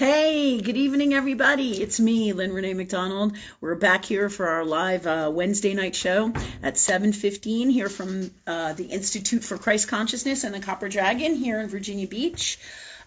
Hey, good evening, everybody. It's me, Lynn Rene MacDonald. We're back here for our live Wednesday night show at 7:15 here from the Institute for Christ Consciousness and the Copper Dragon here in Virginia Beach.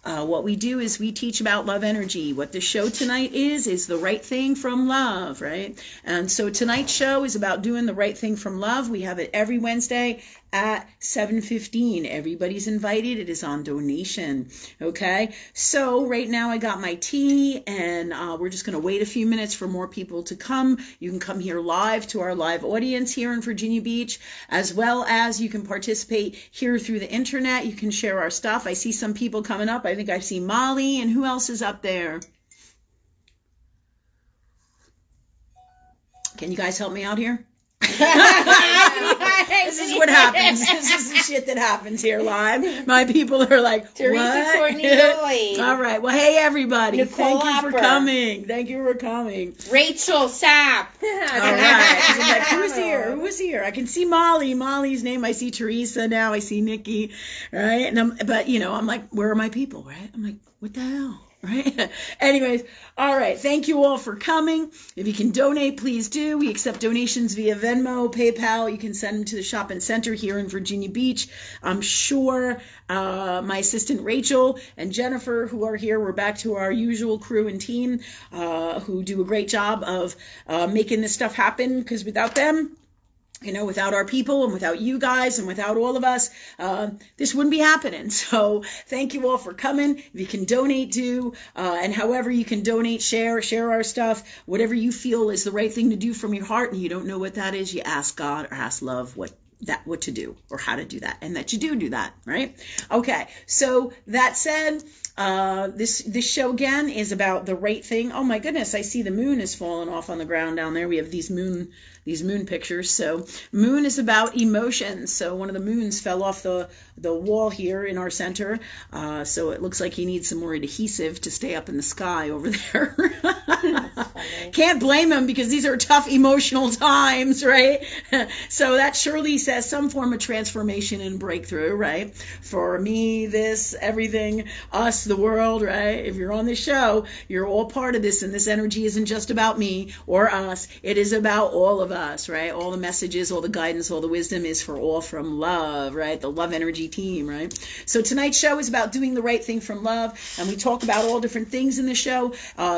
What we do is we teach about love energy. What the show tonight is the right thing from love, right? And so tonight's show is about doing the right thing from love. We have it every Wednesday at 7:15. Everybody's invited. It is on donation. Okay. So right now I got my tea and we're just going to wait a few minutes for more people to come. You can come here live to our live audience here in Virginia Beach, as well as you can participate here through the internet. You can share our stuff. I see some people coming up. I think I see Molly, and who else is up there? Can you guys help me out here? This is what happens. This is the shit that happens here live. My people are like, Teresa what? Courtney. All right. Well, hey, everybody. Nicole Thank you for Hopper. coming. Thank you for coming. Rachel Sapp. All right. So I'm like, who's here? Who is here? I can see Molly. Molly's name. I see Teresa now. I see Nikki. Right. And but I'm like, where are my people? Right. I'm like, what the hell? Right. Anyways, all right. Thank you all for coming. If you can donate, please do. We accept donations via Venmo, PayPal. You can send them to the shopping center here in Virginia Beach. I'm sure my assistant Rachel and Jennifer, who are here, we're back to our usual crew and team who do a great job of making this stuff happen, because without them, without our people and without you guys and without all of us, this wouldn't be happening. So thank you all for coming. If you can donate, do. And however you can donate, share our stuff. Whatever you feel is the right thing to do from your heart and you don't know what that is, you ask God or ask love what to do or how to do that, and that you do that, right? Okay, so that said, this show again is about the right thing. Oh my goodness, I see the moon is falling off on the ground down there. We have these moon pictures. So moon is about emotions. So one of the moons fell off the wall here in our center. So it looks like he needs some more adhesive to stay up in the sky over there. Can't blame him, because these are tough emotional times, right? So that surely says some form of transformation and breakthrough, right? For me, this, everything, us, the world, right? If you're on this show, you're all part of this, and this energy isn't just about me or us. It is about all of us, right? All the messages, all the guidance, all the wisdom is for all from love, right? The love energy team, right? So tonight's show is about doing the right thing from love, and we talk about all different things in the show,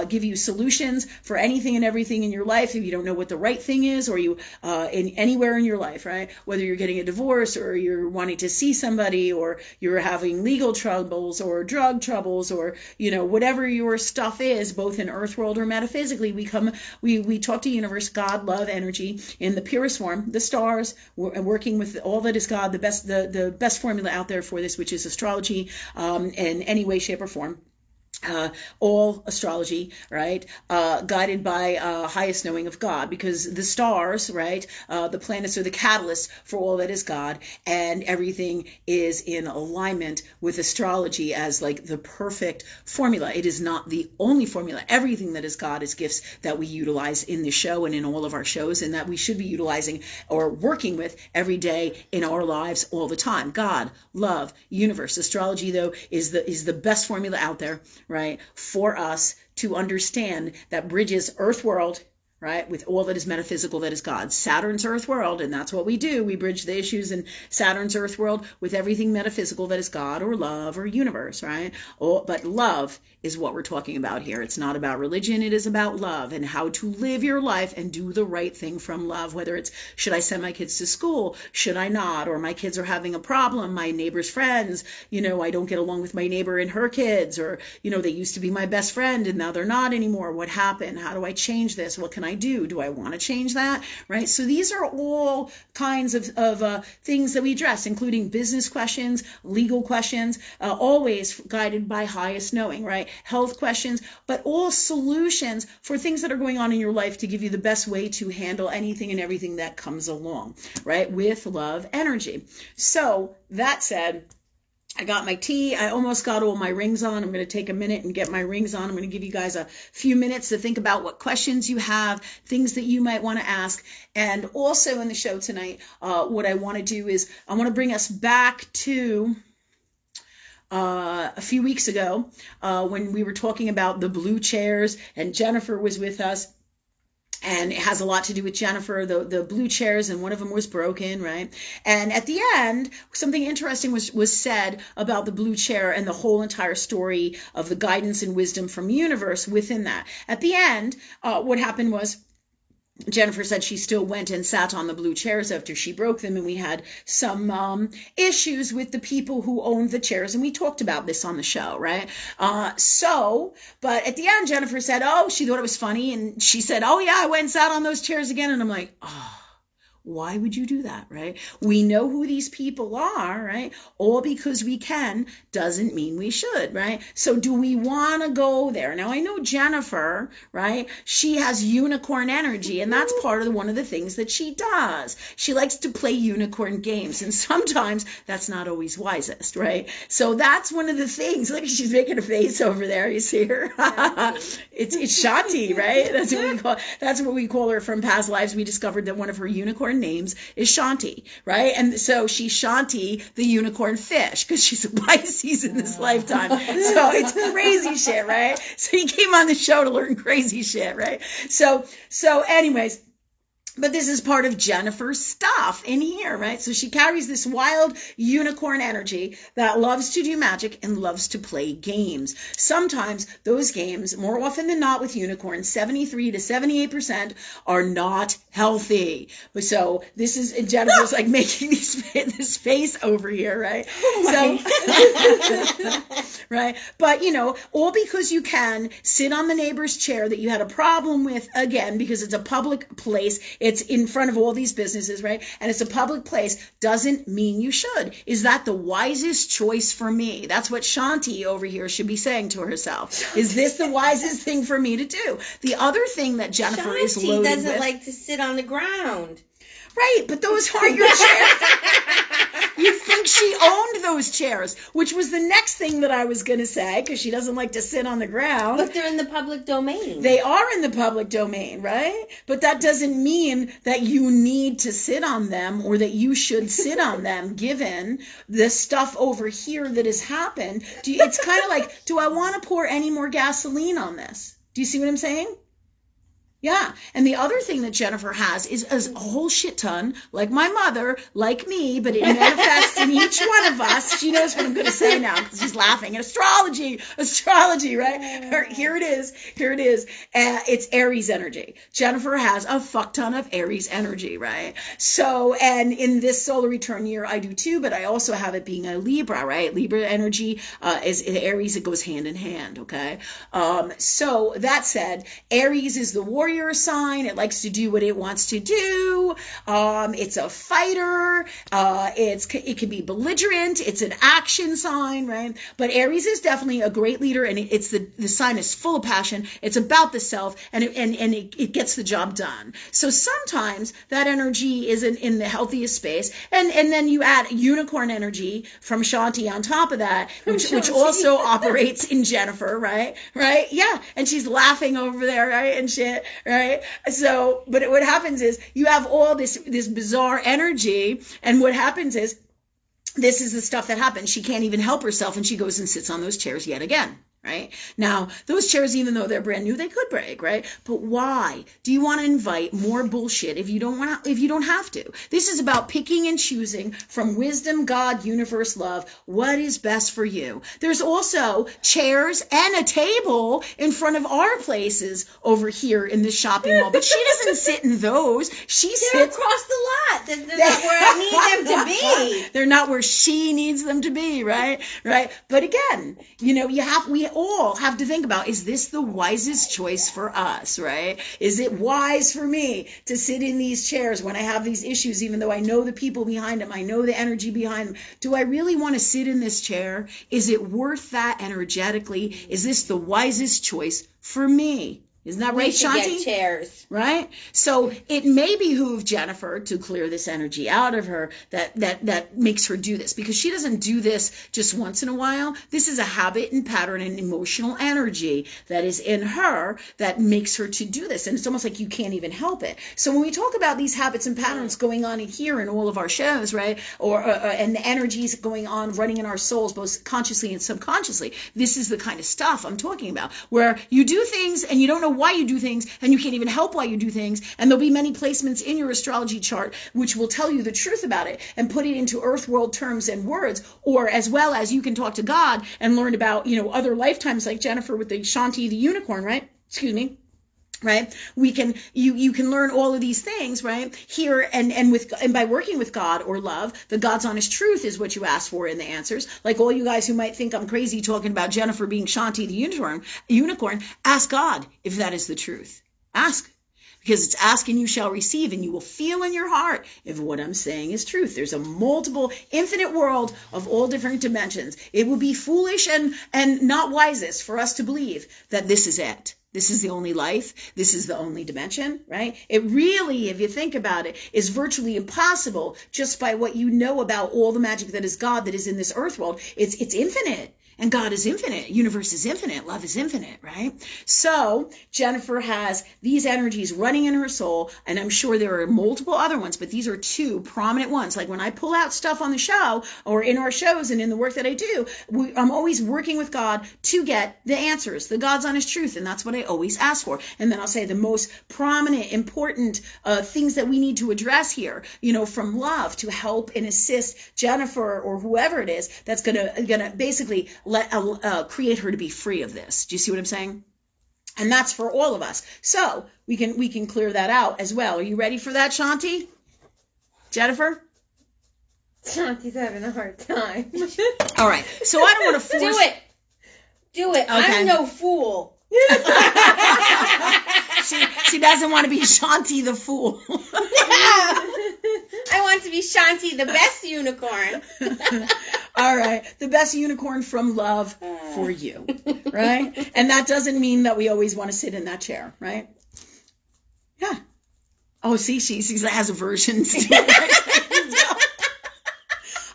give you solutions for anything and everything in your life. If you don't know what the right thing is, or you anywhere in your life, right? Whether you're getting a divorce, or you're wanting to see somebody, or you're having legal troubles or drug troubles, or whatever your stuff is, both in earth world or metaphysically, we talk to universe, God, love, energy in the purest form, the stars, working with all that is God, the best formula out there for this, which is astrology, in any way, shape, or form. All astrology, right? Guided by highest knowing of God, because the stars, right? The planets are the catalyst for all that is God, and everything is in alignment with astrology as like the perfect formula. It is not the only formula. Everything that is God is gifts that we utilize in the show and in all of our shows, and that we should be utilizing or working with every day in our lives all the time. God, love, universe. Astrology, though, is the best formula out there, right, for us to understand, that bridges earth world, right, with all that is metaphysical, that is God. Saturn's earth world, and that's what we do. We bridge the issues in Saturn's earth world with everything metaphysical that is God or love or universe, right? But love is what we're talking about here. It's not about religion. It is about love and how to live your life and do the right thing from love, whether it's, should I send my kids to school? Should I not? Or my kids are having a problem. My neighbor's friends, I don't get along with my neighbor and her kids, or, they used to be my best friend and now they're not anymore. What happened? How do I change this? What can I do? Do I want to change that? Right? So these are all kinds of things that we address, including business questions, legal questions, always guided by highest knowing, right? Health questions, but all solutions for things that are going on in your life to give you the best way to handle anything and everything that comes along, right? With love energy. So that said, I got my tea. I almost got all my rings on. I'm going to take a minute and get my rings on. I'm going to give you guys a few minutes to think about what questions you have, things that you might want to ask. And also in the show tonight, what I want to do is I want to bring us back to a few weeks ago when we were talking about the blue chairs, and Jennifer was with us. And it has a lot to do with Jennifer, the blue chairs, and one of them was broken, right? And at the end, something interesting was said about the blue chair and the whole entire story of the guidance and wisdom from the universe within that. At the end, what happened was, Jennifer said she still went and sat on the blue chairs after she broke them, and we had some issues with the people who owned the chairs, and we talked about this on the show, right? But at the end, Jennifer said, oh, she thought it was funny, and she said, oh yeah, I went and sat on those chairs again, and I'm like, oh, why would you do that, right? We know who these people are, right? All because we can doesn't mean we should, right? So do we want to go there? Now, I know Jennifer, right? She has unicorn energy, and that's part of one of the things that she does. She likes to play unicorn games, and sometimes that's not always wisest, right? So that's one of the things. Look, she's making a face over there. You see her? It's Shanti, right? That's what we call her from past lives. We discovered that one of her unicorn names is Shanti, right? And so she's Shanti, the unicorn fish, because she's a Pisces in this lifetime. So it's crazy shit, right? So you came on the show to learn crazy shit, right? So anyways, but this is part of Jennifer's stuff in here, right? So she carries this wild unicorn energy that loves to do magic and loves to play games. Sometimes those games, more often than not with unicorns, 73 to 78% are not healthy. So this is, Jennifer's like making this face over here, right? Right? But, all because you can sit on the neighbor's chair that you had a problem with, again, because it's a public place. It's in front of all these businesses, right? And it's a public place, doesn't mean you should. Is that the wisest choice for me? That's what Shanti over here should be saying to herself. Is this the wisest thing for me to do? The other thing that Jennifer is loaded with... Shanti doesn't like to sit on the ground. Right, but those aren't your chairs. You think she owned those chairs, which was the next thing that I was going to say, because she doesn't like to sit on the ground. But they're in the public domain. They are in the public domain, right? But that doesn't mean that you need to sit on them or that you should sit on them, given the stuff over here that has happened. It's kind of like, do I want to pour any more gasoline on this? Do you see what I'm saying? Yeah. And the other thing that Jennifer has is a whole shit ton, like my mother, like me, but it manifests in each one of us. She knows what I'm going to say now because she's laughing. Astrology, right? Here it is. It's Aries energy. Jennifer has a fuck ton of Aries energy, right? So, and in this solar return year, I do too, but I also have it being a Libra, right? Libra energy is Aries. It goes hand in hand, okay? So that said, Aries is the warrior sign. It likes to do what it wants to do. It's a fighter. It can be belligerent. It's an action sign, right? But Aries is definitely a great leader, and it's the sign is full of passion. It's about the self, and it gets the job done. So sometimes that energy isn't in the healthiest space, and then you add unicorn energy from Shanti on top of that, which also operates in Jennifer, right? Yeah, and she's laughing over there, right, and shit. Right? So, but what happens is you have all this bizarre energy, and what happens is this is the stuff that happens. She can't even help herself, and she goes and sits on those chairs yet again. Right? Now, those chairs, even though they're brand new, they could break, right? But why do you want to invite more bullshit if you don't have to? This is about picking and choosing from wisdom, God, universe, love, what is best for you. There's also chairs and a table in front of our places over here in the shopping mall, but she doesn't sit in those. They're across the lot. They're not where I need them to be. They're not where she needs them to be, right? But again, we all have to think about, is this the wisest choice for us, right? Is it wise for me to sit in these chairs when I have these issues, even though I know the people behind them, I know the energy behind them? Do I really want to sit in this chair? Is it worth that energetically? Is this the wisest choice for me? Isn't that We right, should Shanti? get chairs. Right? So it may behoove Jennifer to clear this energy out of her that makes her do this, because she doesn't do this just once in a while. This is a habit and pattern and emotional energy that is in her that makes her to do this. And it's almost like you can't even help it. So when we talk about these habits and patterns going on in here in all of our shows, right? And the energies going on running in our souls, both consciously and subconsciously, this is the kind of stuff I'm talking about, where you do things and you don't know why you do things, and you can't even help why you do things, and there'll be many placements in your astrology chart which will tell you the truth about it and put it into earth world terms and words, or as well as you can talk to God and learn about, other lifetimes, like Jennifer with the Shanti the unicorn, right? Excuse me. Right? You can learn all of these things, right? Here and by working with God or love, the God's honest truth is what you ask for in the answers. Like all you guys who might think I'm crazy talking about Jennifer being Shanti the unicorn, ask God if that is the truth. Ask. Because it's ask and you shall receive, and you will feel in your heart if what I'm saying is truth. There's a multiple, infinite world of all different dimensions. It would be foolish and not wisest for us to believe that this is it. This is the only life. This is the only dimension, right? It really, if you think about it, is virtually impossible just by what you know about all the magic that is God, that is in this earth world. It's infinite. And God is infinite. Universe is infinite. Love is infinite, right? So Jennifer has these energies running in her soul, and I'm sure there are multiple other ones, but these are two prominent ones. Like when I pull out stuff on the show or in our shows and in the work that I do, I'm always working with God to get the answers, the God's honest truth, and that's what I always ask for. And then I'll say the most prominent, important things that we need to address here, from love to help and assist Jennifer or whoever it is that's gonna basically create her to be free of this. Do you see what I'm saying? And that's for all of us. So we can clear that out as well. Are you ready for that, Shanti? Jennifer? Shanti's having a hard time. All right. So I don't want to force... Do it. Okay. I'm no fool. She doesn't want to be Shanti the fool. I want to be Shanti the best unicorn. All right. The best unicorn from love for you. Right? And that doesn't mean that we always want to sit in that chair. Right? Yeah. Oh, see, she has aversions to it.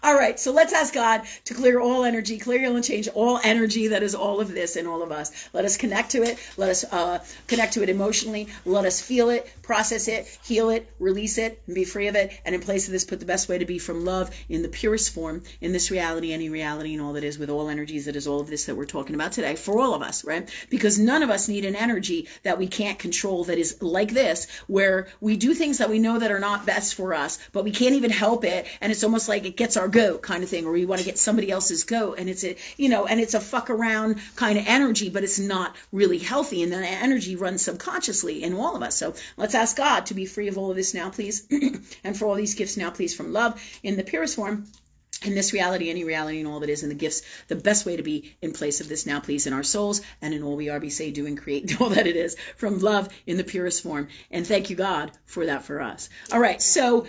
All right, so let's ask God to clear all energy, clear and change all energy that is all of this in all of us. Let us connect to it. Let us connect to it emotionally. Let us feel it, process it, heal it, release it, and be free of it. And in place of this, put the best way to be from love in the purest form, in this reality, any reality, and all that is with all energies that is all of this that we're talking about today for all of us, right? Because none of us need an energy that we can't control that is like this, where we do things that we know that are not best for us, but we can't even help it. And it's almost like it gets our goat kind of thing, or we want to get somebody else's goat, and it's a fuck around kind of energy, but it's not really healthy, and the energy runs subconsciously in all of us. So let's ask God to be free of all of this now, please, and for all these gifts now, please, from love in the purest form, in this reality, any reality, and all that is, and the gifts, the best way to be in place of this now, please, in our souls, and in all we are, be, say, do, and create, all that it is, from love in the purest form. And thank you, God, for that for us. All right, so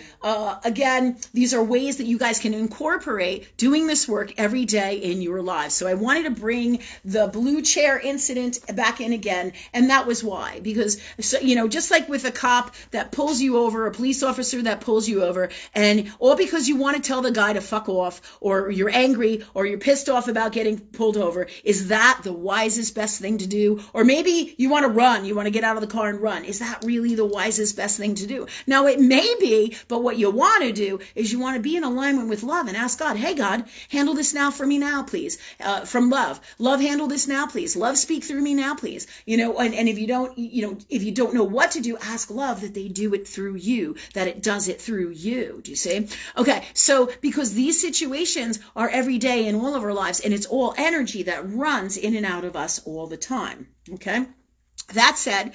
again, these are ways that you guys can incorporate doing this work every day in your lives. So I wanted to bring the blue chair incident back in again, and that was why. Because, just like with a cop that pulls you over, a police officer that pulls you over, and all because you want to tell the guy to fuck off, or you're angry, or you're pissed off about getting pulled over, is that the wisest, best thing to do? Or maybe you want to run, you want to get out of the car and run. Is that really the wisest, best thing to do? Now, it may be, but what you want to do is you want to be in alignment with love and ask God, hey, God, handle this now for me now, please. From love. Love, handle this now, please. Love, speak through me now, please. And if you don't know what to do, ask love that they do it through you, that it does it through you. Do you see? Okay, so because these situations are every day in all of our lives, and it's all energy that runs in and out of us all the time. Okay? That said,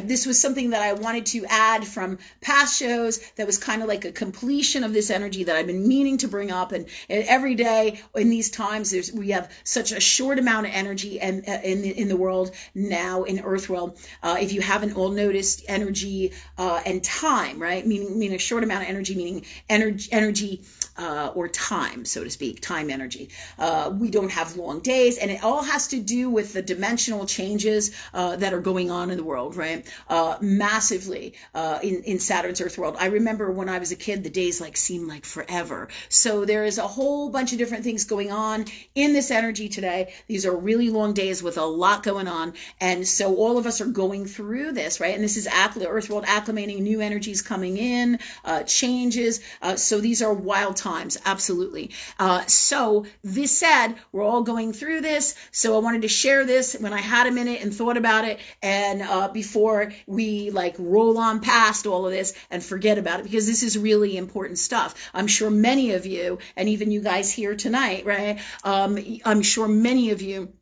this was something that I wanted to add from past shows that was kind of like a completion of this energy that I've been meaning to bring up. And every day in these times, we have such a short amount of energy and in the world now, in Earth world. If you haven't all noticed, energy and time, right? Meaning a short amount of energy, meaning energy or time, so to speak, time energy. We don't have long days, and it all has to do with the dimensional changes that are going on in the world, right? Massively in Saturn's Earth world. I remember when I was a kid, the days like seemed like forever. So there is a whole bunch of different things going on in this energy today. These are really long days with a lot going on. And so all of us are going through this, right? And this is Earth world acclimating, new energies coming in, changes. So these are wild times, absolutely. So this said, we're all going through this. So I wanted to share this when I had a minute and thought about it, and before we like roll on past all of this and forget about it, because this is really important stuff. I'm sure many of you, and even you guys here tonight, right? I'm sure many of you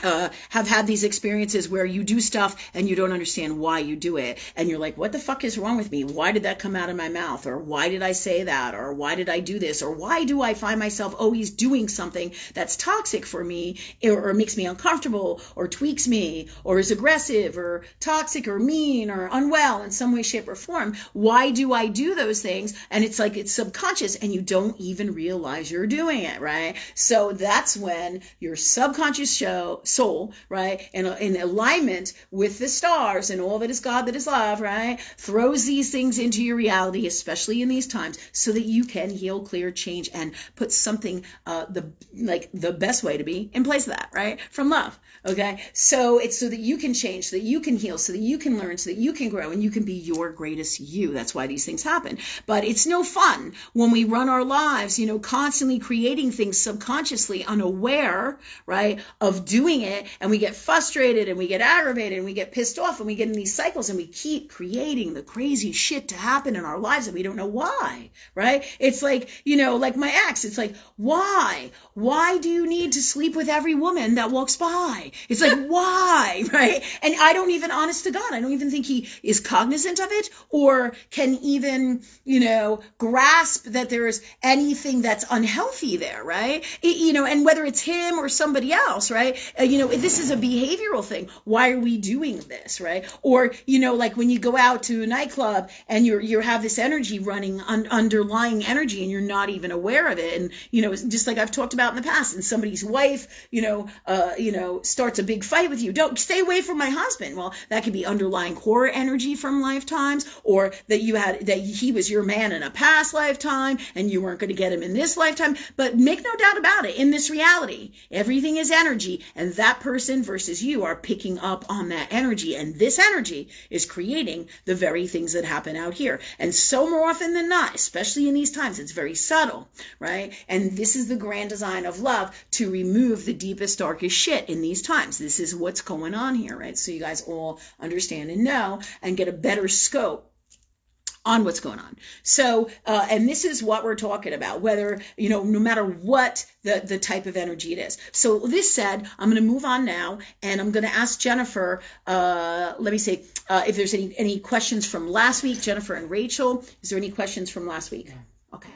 have had these experiences where you do stuff and you don't understand why you do it. And you're like, what the fuck is wrong with me? Why did that come out of my mouth? Or why did I say that? Or why did I do this? Or why do I find myself always doing something that's toxic for me, or makes me uncomfortable, or tweaks me, or is aggressive, or toxic, or mean, or unwell in some way, shape, or form? Why do I do those things? And it's like it's subconscious and you don't even realize you're doing it, right? So that's when your subconscious soul, right, in alignment with the stars and all that is God, that is love, right, throws these things into your reality, especially in these times, so that you can heal, clear, change, and put something, the best way to be in place of that, right, from love. Okay, so it's so that you can change, so that you can heal, so that you can learn, so that you can grow, and you can be your greatest you. That's why these things happen. But it's no fun when we run our lives, constantly creating things subconsciously, unaware, right, of doing it, and we get frustrated, and we get aggravated, and we get pissed off, and we get in these cycles, and we keep creating the crazy shit to happen in our lives, and we don't know why, right? It's like, like my ex, it's like, why? Why do you need to sleep with every woman that walks by? It's like, why, right? And I don't even, honest to God, I don't even think he is cognizant of it or can even, grasp that there's anything that's unhealthy there, right? And whether it's him or somebody else, right? This is a behavioral thing. Why are we doing this, right? Or, like when you go out to a nightclub and you have this energy running, underlying energy, and you're not even aware of it. And, just like I've talked about in the past, and somebody's wife, starts a big fight with you. Don't stay away from my husband. Well, that could be underlying core energy from lifetimes, or that he was your man in a past lifetime and you weren't going to get him in this lifetime. But make no doubt about it, in this reality, everything is energy, and that person versus you are picking up on that energy, and this energy is creating the very things that happen out here. And so more often than not, especially in these times, it's very subtle, right? And this is the grand design of love, to remove the deepest, darkest shit in these times. This is what's going on here, right? So you guys all understand and know and get a better scope on what's going on. So, and this is what we're talking about, whether, no matter what the type of energy it is. So this said, I'm going to move on now, and I'm going to ask Jennifer, let me see, if there's any questions from last week, Jennifer and Rachel, is there any questions from last week? Okay.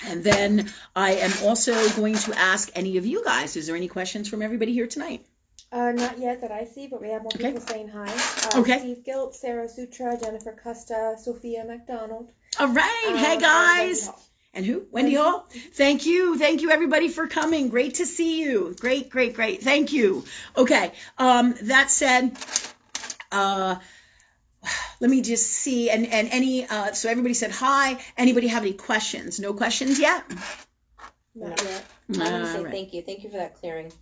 And then I am also going to ask any of you guys, is there any questions from everybody here tonight? Not yet that I see, but we have more people saying hi. Okay. Steve Gilt, Sarah Sutra, Jennifer Custa, Sophia MacDonald. All right. Hey, guys. And who? Wendy Hall. Thank you. Thank you, everybody, for coming. Great to see you. Great, great, great. Thank you. Okay. That said, let me just see. And any, so everybody said hi. Anybody have any questions? No questions yet? Not yet. I want to say thank you. Thank you for that clearing.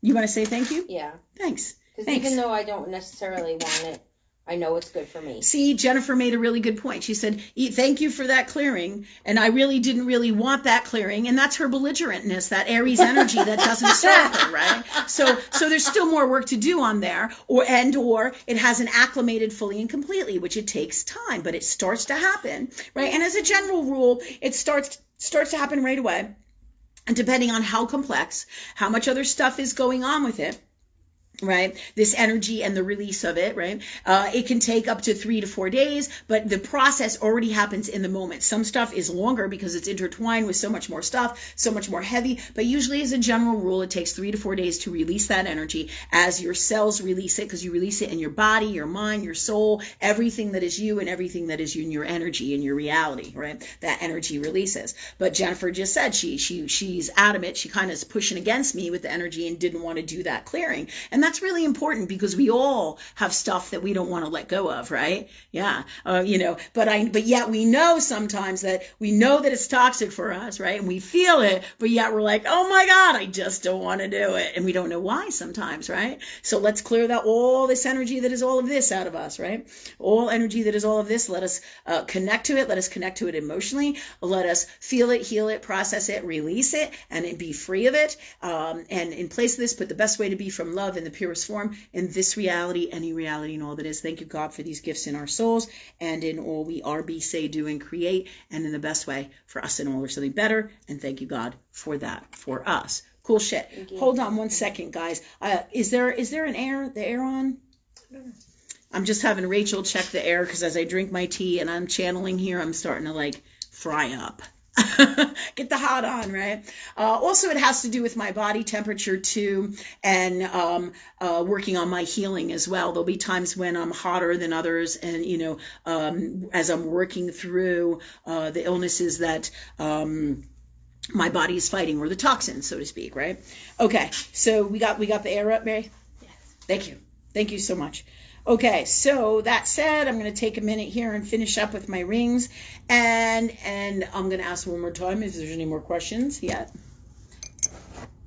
You want to say thank you? Yeah. Thanks. Because even though I don't necessarily want it, I know it's good for me. See, Jennifer made a really good point. She said, thank you for that clearing. And I really didn't really want that clearing. And that's her belligerentness, that Aries energy that doesn't serve her, right? So there's still more work to do on there, or it hasn't acclimated fully and completely, which it takes time, but it starts to happen, right? And as a general rule, it starts to happen right away. And depending on how complex, how much other stuff is going on with it, right? This energy and the release of it, right? It can take up to 3 to 4 days, but the process already happens in the moment. Some stuff is longer because it's intertwined with so much more stuff, so much more heavy, but usually as a general rule, it takes 3 to 4 days to release that energy as your cells release it, because you release it in your body, your mind, your soul, everything that is you and everything that is you in your energy, in your reality, right? That energy releases. But Jennifer just said she's adamant. She kind of is pushing against me with the energy and didn't want to do that clearing. And that's really important because we all have stuff that we don't want to let go of, right? Yeah. But yet we know sometimes that we know that it's toxic for us, right? And we feel it, but yet we're like, oh my God, I just don't want to do it. And we don't know why sometimes, right? So let's clear that all this energy that is all of this out of us, right? All energy that is all of this. Let us connect to it. Let us connect to it emotionally. Let us feel it, heal it, process it, release it, and be free of it. And in place of this, put the best way to be from love in the purest form in this reality, any reality, and all that is. Thank you, God, for these gifts in our souls and in all we are, be, say, do, and create, and in the best way for us and all or something better. And thank you, God, for that for us. Cool shit. Hold on one second, guys. Is there the air on? I'm just having Rachel check the air because as I drink my tea and I'm channeling here, I'm starting to like fry up. Get the hot on, right? Also, it has to do with my body temperature too, and working on my healing as well. There'll be times when I'm hotter than others, and as I'm working through the illnesses that my body is fighting, or the toxins, so to speak, right? Okay, so we got the air up, Mary? Yes. Thank you so much. Okay, so that said, I'm going to take a minute here and finish up with my rings, and I'm going to ask one more time if there's any more questions yet.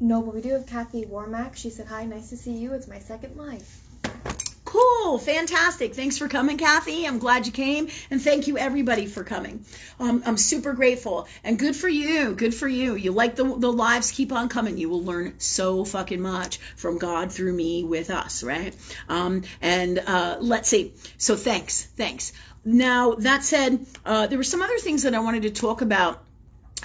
No, but we do have Kathy Warmack. She said, hi, nice to see you. It's my second life. Cool, fantastic. Thanks for coming, Kathy. I'm glad you came, and thank you everybody for coming. I'm super grateful, and good for you. Good for you. You like the lives, keep on coming. You will learn so fucking much from God through me with us, right? Let's see. So thanks. Now that said, there were some other things that I wanted to talk about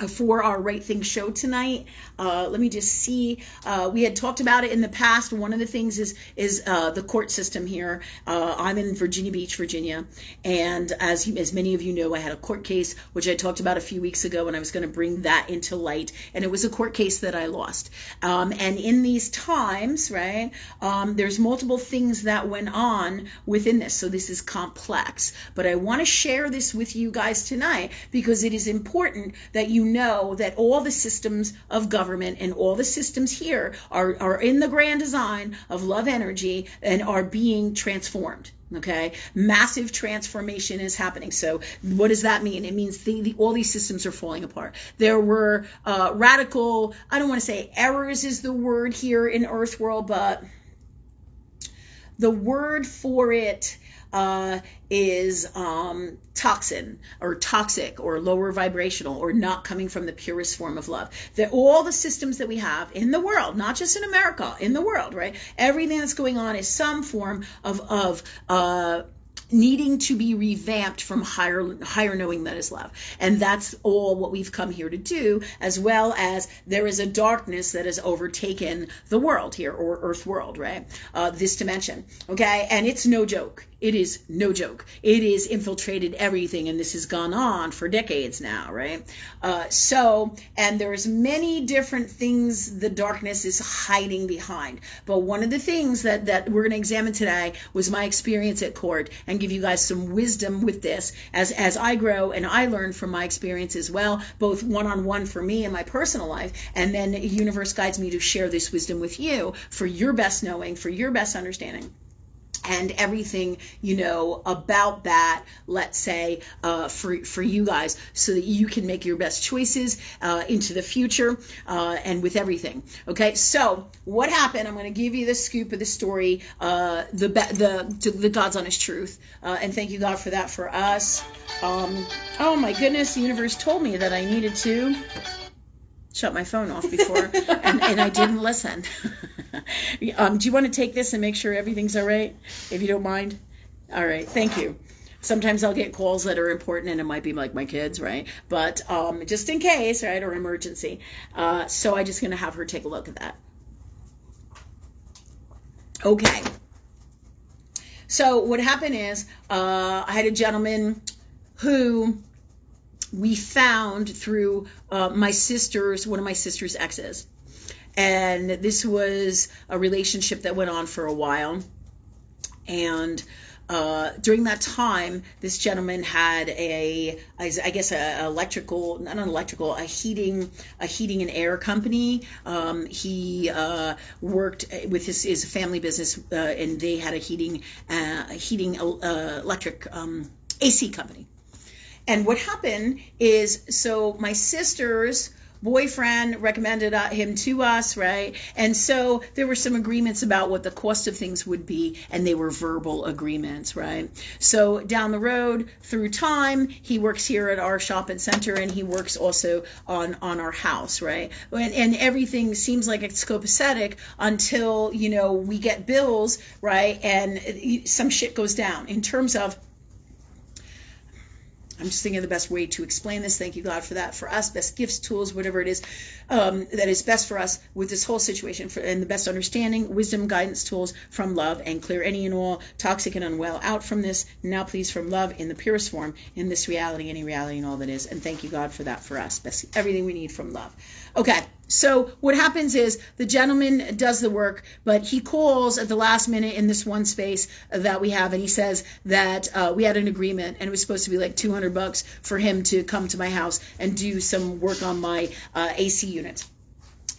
for our Right Thing show tonight. Let me just see. We had talked about it in the past. One of the things is the court system here. I'm in Virginia Beach, Virginia, and as many of you know, I had a court case which I talked about a few weeks ago, and I was going to bring that into light. And it was a court case that I lost. And in these times, right, there's multiple things that went on within this. So this is complex. But I want to share this with you guys tonight because it is important that you know that all the systems of government and all the systems here are in the grand design of love energy and are being transformed. Okay, massive transformation is happening. So what does that mean? It means all these systems are falling apart. There were radical, I don't want to say errors is the word here in Earth World, but the word for it is toxin or toxic or lower vibrational or not coming from the purest form of love. That all the systems that we have in the world, not just in America, in the world, right? Everything that's going on is some form of needing to be revamped from higher knowing that is love. And that's all what we've come here to do, as well as there is a darkness that has overtaken the world here, or Earth world, right? This dimension, okay? And it's no joke. It is no joke. It is infiltrated everything, and this has gone on for decades now, right? And there's many different things the darkness is hiding behind. But one of the things that we're going to examine today was my experience at court, and give you guys some wisdom with this as I grow and I learn from my experience as well, both one-on-one for me in my personal life, and then the universe guides me to share this wisdom with you for your best knowing, for your best understanding. And everything, about that, let's say, for you guys, so that you can make your best choices into the future and with everything. Okay, so what happened? I'm going to give you the scoop of the story, the God's honest truth. And thank you, God, for that for us. Oh, my goodness, the universe told me that I needed to shut my phone off before, and I didn't listen. Do you want to take this and make sure everything's all right, if you don't mind? All right, thank you. Sometimes I'll get calls that are important, and it might be like my kids, right? But just in case, right, or emergency. So I'm just going to have her take a look at that. Okay. So what happened is, I had a gentleman who we found through one of my sister's exes. And this was a relationship that went on for a while. And during that time, this gentleman had a heating and air company. He worked with his family business, and they had a heating electric AC company. And what happened is, so my sister's boyfriend recommended him to us, right? And so there were some agreements about what the cost of things would be, and they were verbal agreements, right? So down the road, through time, he works here at our shopping center, and he works also on our house, right? And everything seems like it's copacetic until, we get bills, right? And some shit goes down in terms of, I'm just thinking of the best way to explain this. Thank you, God, for that. For us, best gifts, tools, whatever it is that is best for us with this whole situation, and the best understanding, wisdom, guidance, tools from love, and clear any and all toxic and unwell out from this. Now, please, from love in the purest form, in this reality, any reality, and all that is. And thank you, God, for that for us. Best, everything we need from love. Okay, so what happens is the gentleman does the work, but he calls at the last minute in this one space that we have, and he says that we had an agreement, and it was supposed to be like $200 for him to come to my house and do some work on my AC unit.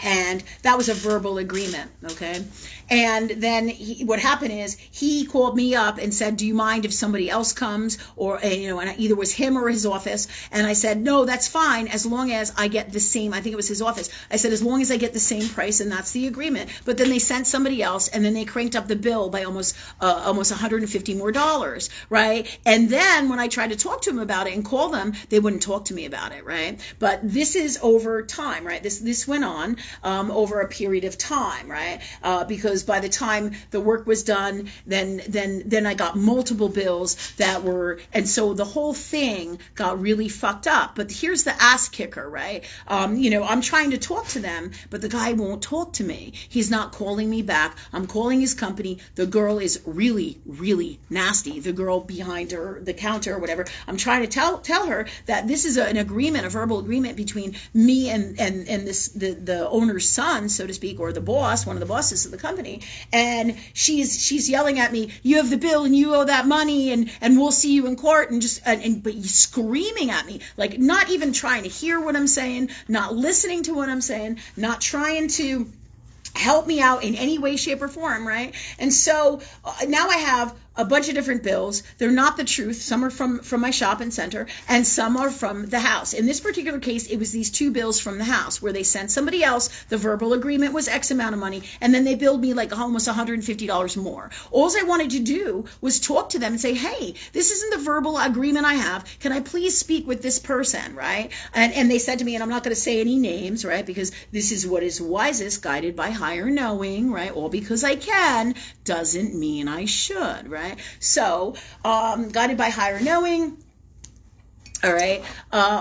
And that was a verbal agreement, okay? And then what happened is he called me up and said, do you mind if somebody else comes? Or, and either was him or his office. And I said, no, that's fine, as long as I get the same, I think it was his office. I said, as long as I get the same price, and that's the agreement. But then they sent somebody else, and then they cranked up the bill by almost $150 more, right? And then when I tried to talk to him about it and call them, they wouldn't talk to me about it, right? But this is over time, right? This went on over a period of time, right? Because by the time the work was done, then I got multiple bills that were, and so the whole thing got really fucked up. But here's the ass kicker, right? I'm trying to talk to them, but the guy won't talk to me. He's not calling me back. I'm calling his company. The girl is really, really nasty. The girl behind the counter or whatever. I'm trying to tell her that this is an agreement, a verbal agreement between me and the owner's son, so to speak, or the boss, one of the bosses of the company. And she's yelling at me, you have the bill and you owe that money, and we'll see you in court, but he's screaming at me, like not even trying to hear what I'm saying, not listening to what I'm saying, not trying to help me out in any way, shape, or form, right? And so now I have a bunch of different bills. They're not the truth. Some are from my shopping center, and some are from the house. In this particular case, it was these two bills from the house where they sent somebody else. The verbal agreement was X amount of money, and then they billed me like almost $150 more. All I wanted to do was talk to them and say, hey, this isn't the verbal agreement I have. Can I please speak with this person, right? And they said to me, and I'm not going to say any names, right, because this is what is wisest, guided by higher knowing, right? All because I can doesn't mean I should, right? So, guided by higher knowing. All right.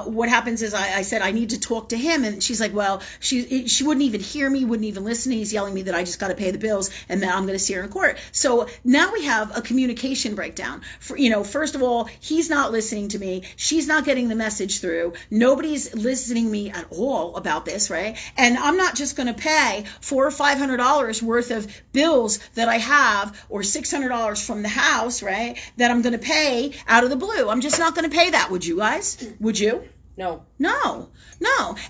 What happens is I said, I need to talk to him. And she's like, well, she wouldn't even hear me, wouldn't even listen. He's yelling at me that I just got to pay the bills and that I'm going to see her in court. So now we have a communication breakdown. First of all, he's not listening to me. She's not getting the message through. Nobody's listening to me at all about this, right? And I'm not just going to pay $400 or $500 worth of bills that I have, or $600 from the house, right, that I'm going to pay out of the blue. I'm just not going to pay that. Would you guys? Would you? No.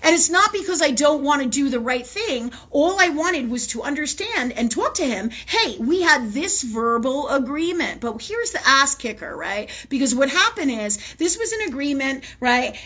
And it's not because I don't want to do the right thing. All I wanted was to understand and talk to him. Hey, we had this verbal agreement, but here's the ass kicker, right? Because what happened is this was an agreement, right,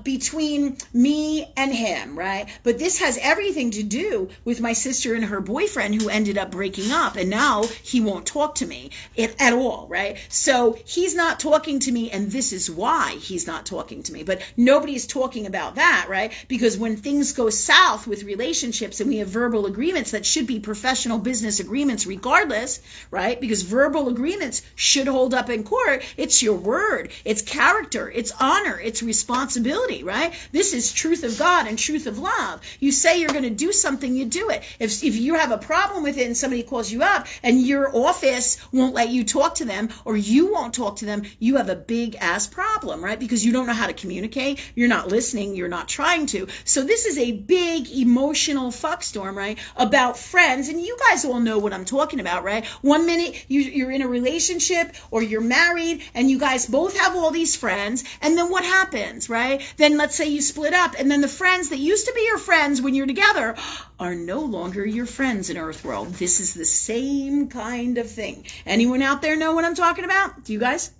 between me and him, right? But this has everything to do with my sister and her boyfriend, who ended up breaking up, and now he won't talk to me at all, right? So he's not talking to me, and this is why he's not talking to me. But nobody is talking talking about that, right? Because when things go south with relationships and we have verbal agreements that should be professional business agreements regardless, right? Because verbal agreements should hold up in court. It's your word, it's character, it's honor, it's responsibility, right? This is truth of God and truth of love. You say you're going to do something, you do it. If you have a problem with it and somebody calls you up and your office won't let you talk to them or you won't talk to them, you have a big ass problem, right? Because you don't know how to communicate, you're not listening, you're not trying to. So this is a big emotional fuckstorm, right? About friends, and you guys all know what I'm talking about, right? One minute you're in a relationship or you're married and you guys both have all these friends, and then what happens, right? Then let's say you split up, and then the friends that used to be your friends when you're together are no longer your friends in Earth World. This is the same kind of thing. Anyone out there know what I'm talking about? Do you guys?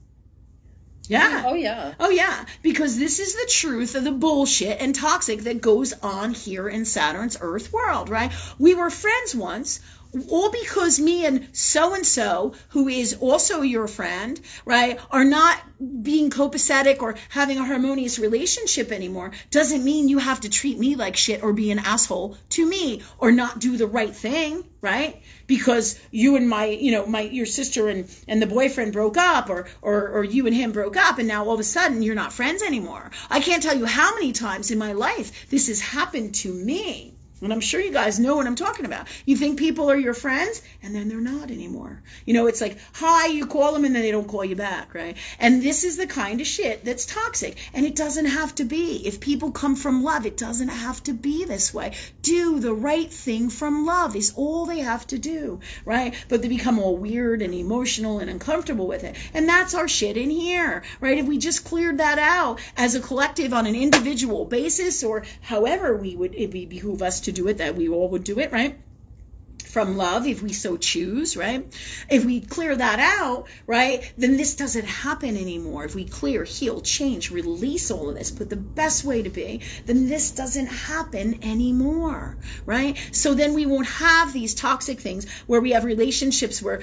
Yeah. Oh, yeah. Oh, yeah. Because this is the truth of the bullshit and toxic that goes on here in Saturn's Earth world, right? We were friends once, all because me and so, who is also your friend, right, are not being copacetic or having a harmonious relationship anymore, doesn't mean you have to treat me like shit or be an asshole to me or not do the right thing, right? Because you and your sister and the boyfriend broke up, or you and him broke up, and now all of a sudden you're not friends anymore. I can't tell you how many times in my life this has happened to me. And I'm sure you guys know what I'm talking about. You think people are your friends, and then they're not anymore. It's like, hi, you call them, and then they don't call you back, right? And this is the kind of shit that's toxic. And it doesn't have to be. If people come from love, it doesn't have to be this way. Do the right thing from love is all they have to do, right? But they become all weird and emotional and uncomfortable with it. And that's our shit in here, right? If we just cleared that out as a collective on an individual basis, or however it would behoove us to do it, that we all would do it, right? From love, if we so choose, right? If we clear that out, right, then this doesn't happen anymore. If we clear, heal, change, release all of this, put the best way to be, then this doesn't happen anymore, right? So then we won't have these toxic things where we have relationships where,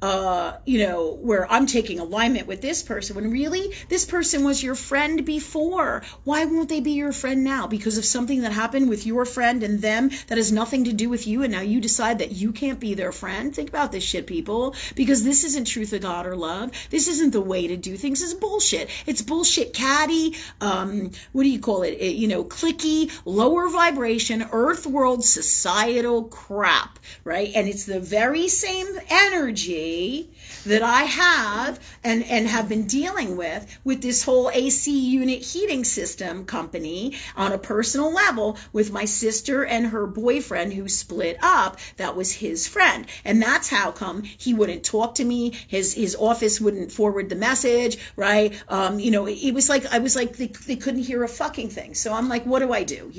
where I'm taking alignment with this person when really this person was your friend before. Why won't they be your friend now? Because of something that happened with your friend and them that has nothing to do with you, and now you decide that you can't be their friend. Think about this shit, people, because this isn't truth of God or love. This isn't the way to do things. It's bullshit. It's bullshit, catty, what do you call it? Clicky, lower vibration, earth world societal crap, right? And it's the very same energy that I have and have been dealing with this whole AC unit heating system company on a personal level with my sister and her boyfriend who split up. That was his friend. And that's how come he wouldn't talk to me. His office wouldn't forward the message, right? It was like, I was like, they couldn't hear a fucking thing. So I'm like, what do I do?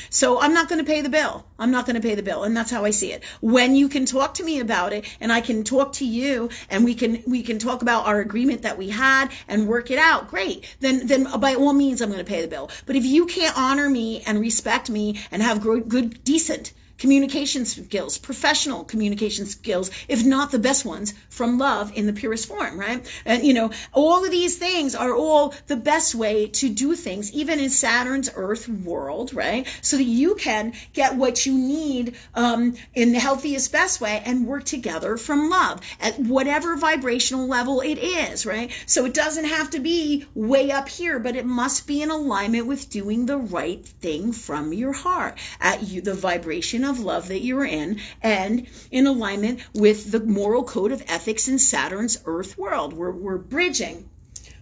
So I'm not going to pay the bill. I'm not going to pay the bill. And that's how I see it. When you can talk to me about it and I can talk to you and we can talk about our agreement that we had and work it out, great. Then by all means, I'm going to pay the bill. But if you can't honor me and respect me and have good, decent communication skills, professional communication skills, if not the best ones, from love in the purest form, right? And, all of these things are all the best way to do things, even in Saturn's Earth world, right? So that you can get what you need in the healthiest, best way and work together from love at whatever vibrational level it is, right? So it doesn't have to be way up here, but it must be in alignment with doing the right thing from your heart at the vibration of love that you're in, and in alignment with the moral code of ethics in Saturn's Earth world. We're bridging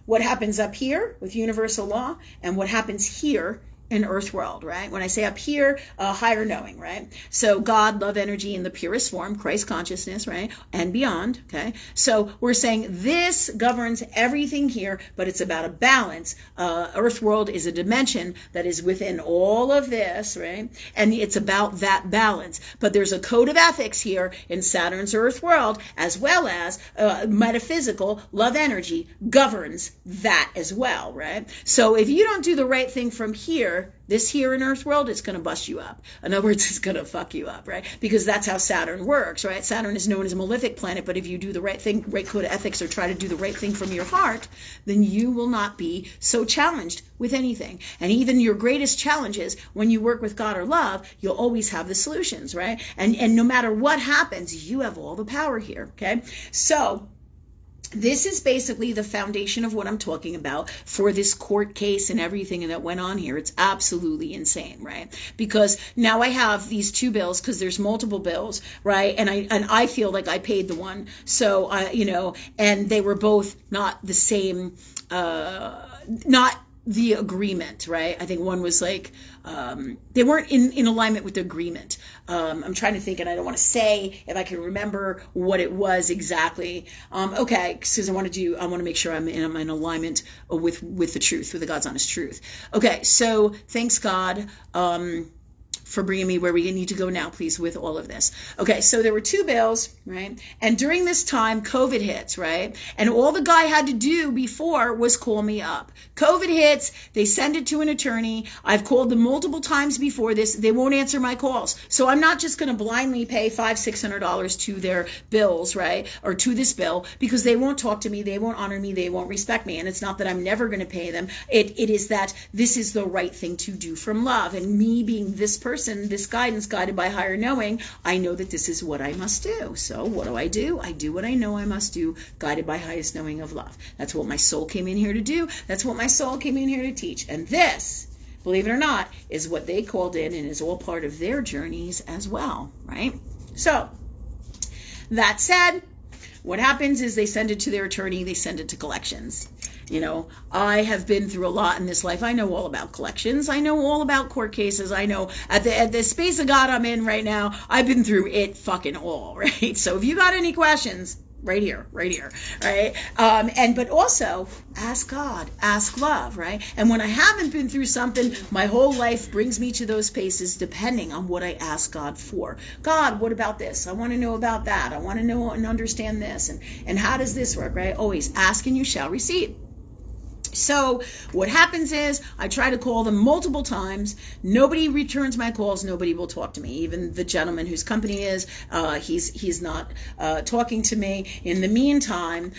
what happens up here with universal law and what happens here in Earth world, right? When I say up here, higher knowing, right? So God, love, energy in the purest form, Christ consciousness, right? And beyond, okay? So we're saying this governs everything here, but it's about a balance. Earth world is a dimension that is within all of this, right? And it's about that balance. But there's a code of ethics here in Saturn's Earth world, as well as metaphysical love energy governs that as well, right? So if you don't do the right thing from here, this here in Earth world, it's going to bust you up. In other words, it's going to fuck you up, right? Because that's how Saturn works, right? Saturn is known as a malefic planet, but if you do the right thing, right code of ethics, or try to do the right thing from your heart, then you will not be so challenged with anything. And even your greatest challenges, when you work with God or love, you'll always have the solutions, right? And no matter what happens, you have all the power here, okay? So this is basically the foundation of what I'm talking about for this court case and everything that went on here. It's absolutely insane, right? Because now I have these two bills, because there's multiple bills, right? And I feel like I paid the one. So, and they were both not the same, not the agreement, right? I think one was like, they weren't in alignment with the agreement. I'm trying to think, and I don't want to say if I can remember what it was exactly. Okay, because I want to make sure I'm in alignment with the truth, with the God's honest truth. Okay, so thanks God, for bringing me where we need to go now, please, with all of this. Okay, so there were two bills, right? And during this time, COVID hits, right? And all the guy had to do before was call me up. COVID hits, they send it to an attorney. I've called them multiple times before this. They won't answer my calls. So I'm not just going to blindly pay $500-$600 to their bills, right? Or to this bill, because they won't talk to me, they won't honor me, they won't respect me. And it's not that I'm never going to pay them. It is that this is the right thing to do from love. And me being this person, this guidance, guided by higher knowing, I know that this is what I must do. So what do? I do what I know I must do, guided by highest knowing of love. That's what my soul came in here to do. That's what my soul came in here to teach. And this, believe it or not, is what they called in, and is all part of their journeys as well, right? So that said, what happens is they send it to their attorney, they send it to collections. I have been through a lot in this life. I know all about collections. I know all about court cases. I know at the space of God I'm in right now, I've been through it fucking all, right? So if you got any questions, right here, right? But also ask God, ask love, right? And when I haven't been through something, my whole life brings me to those spaces depending on what I ask God for. God, what about this? I want to know about that. I want to know and understand this. And how does this work, right? Always ask and you shall receive. So what happens is I try to call them multiple times. Nobody returns my calls. Nobody will talk to me. Even the gentleman whose company is, he's not talking to me. In the meantime,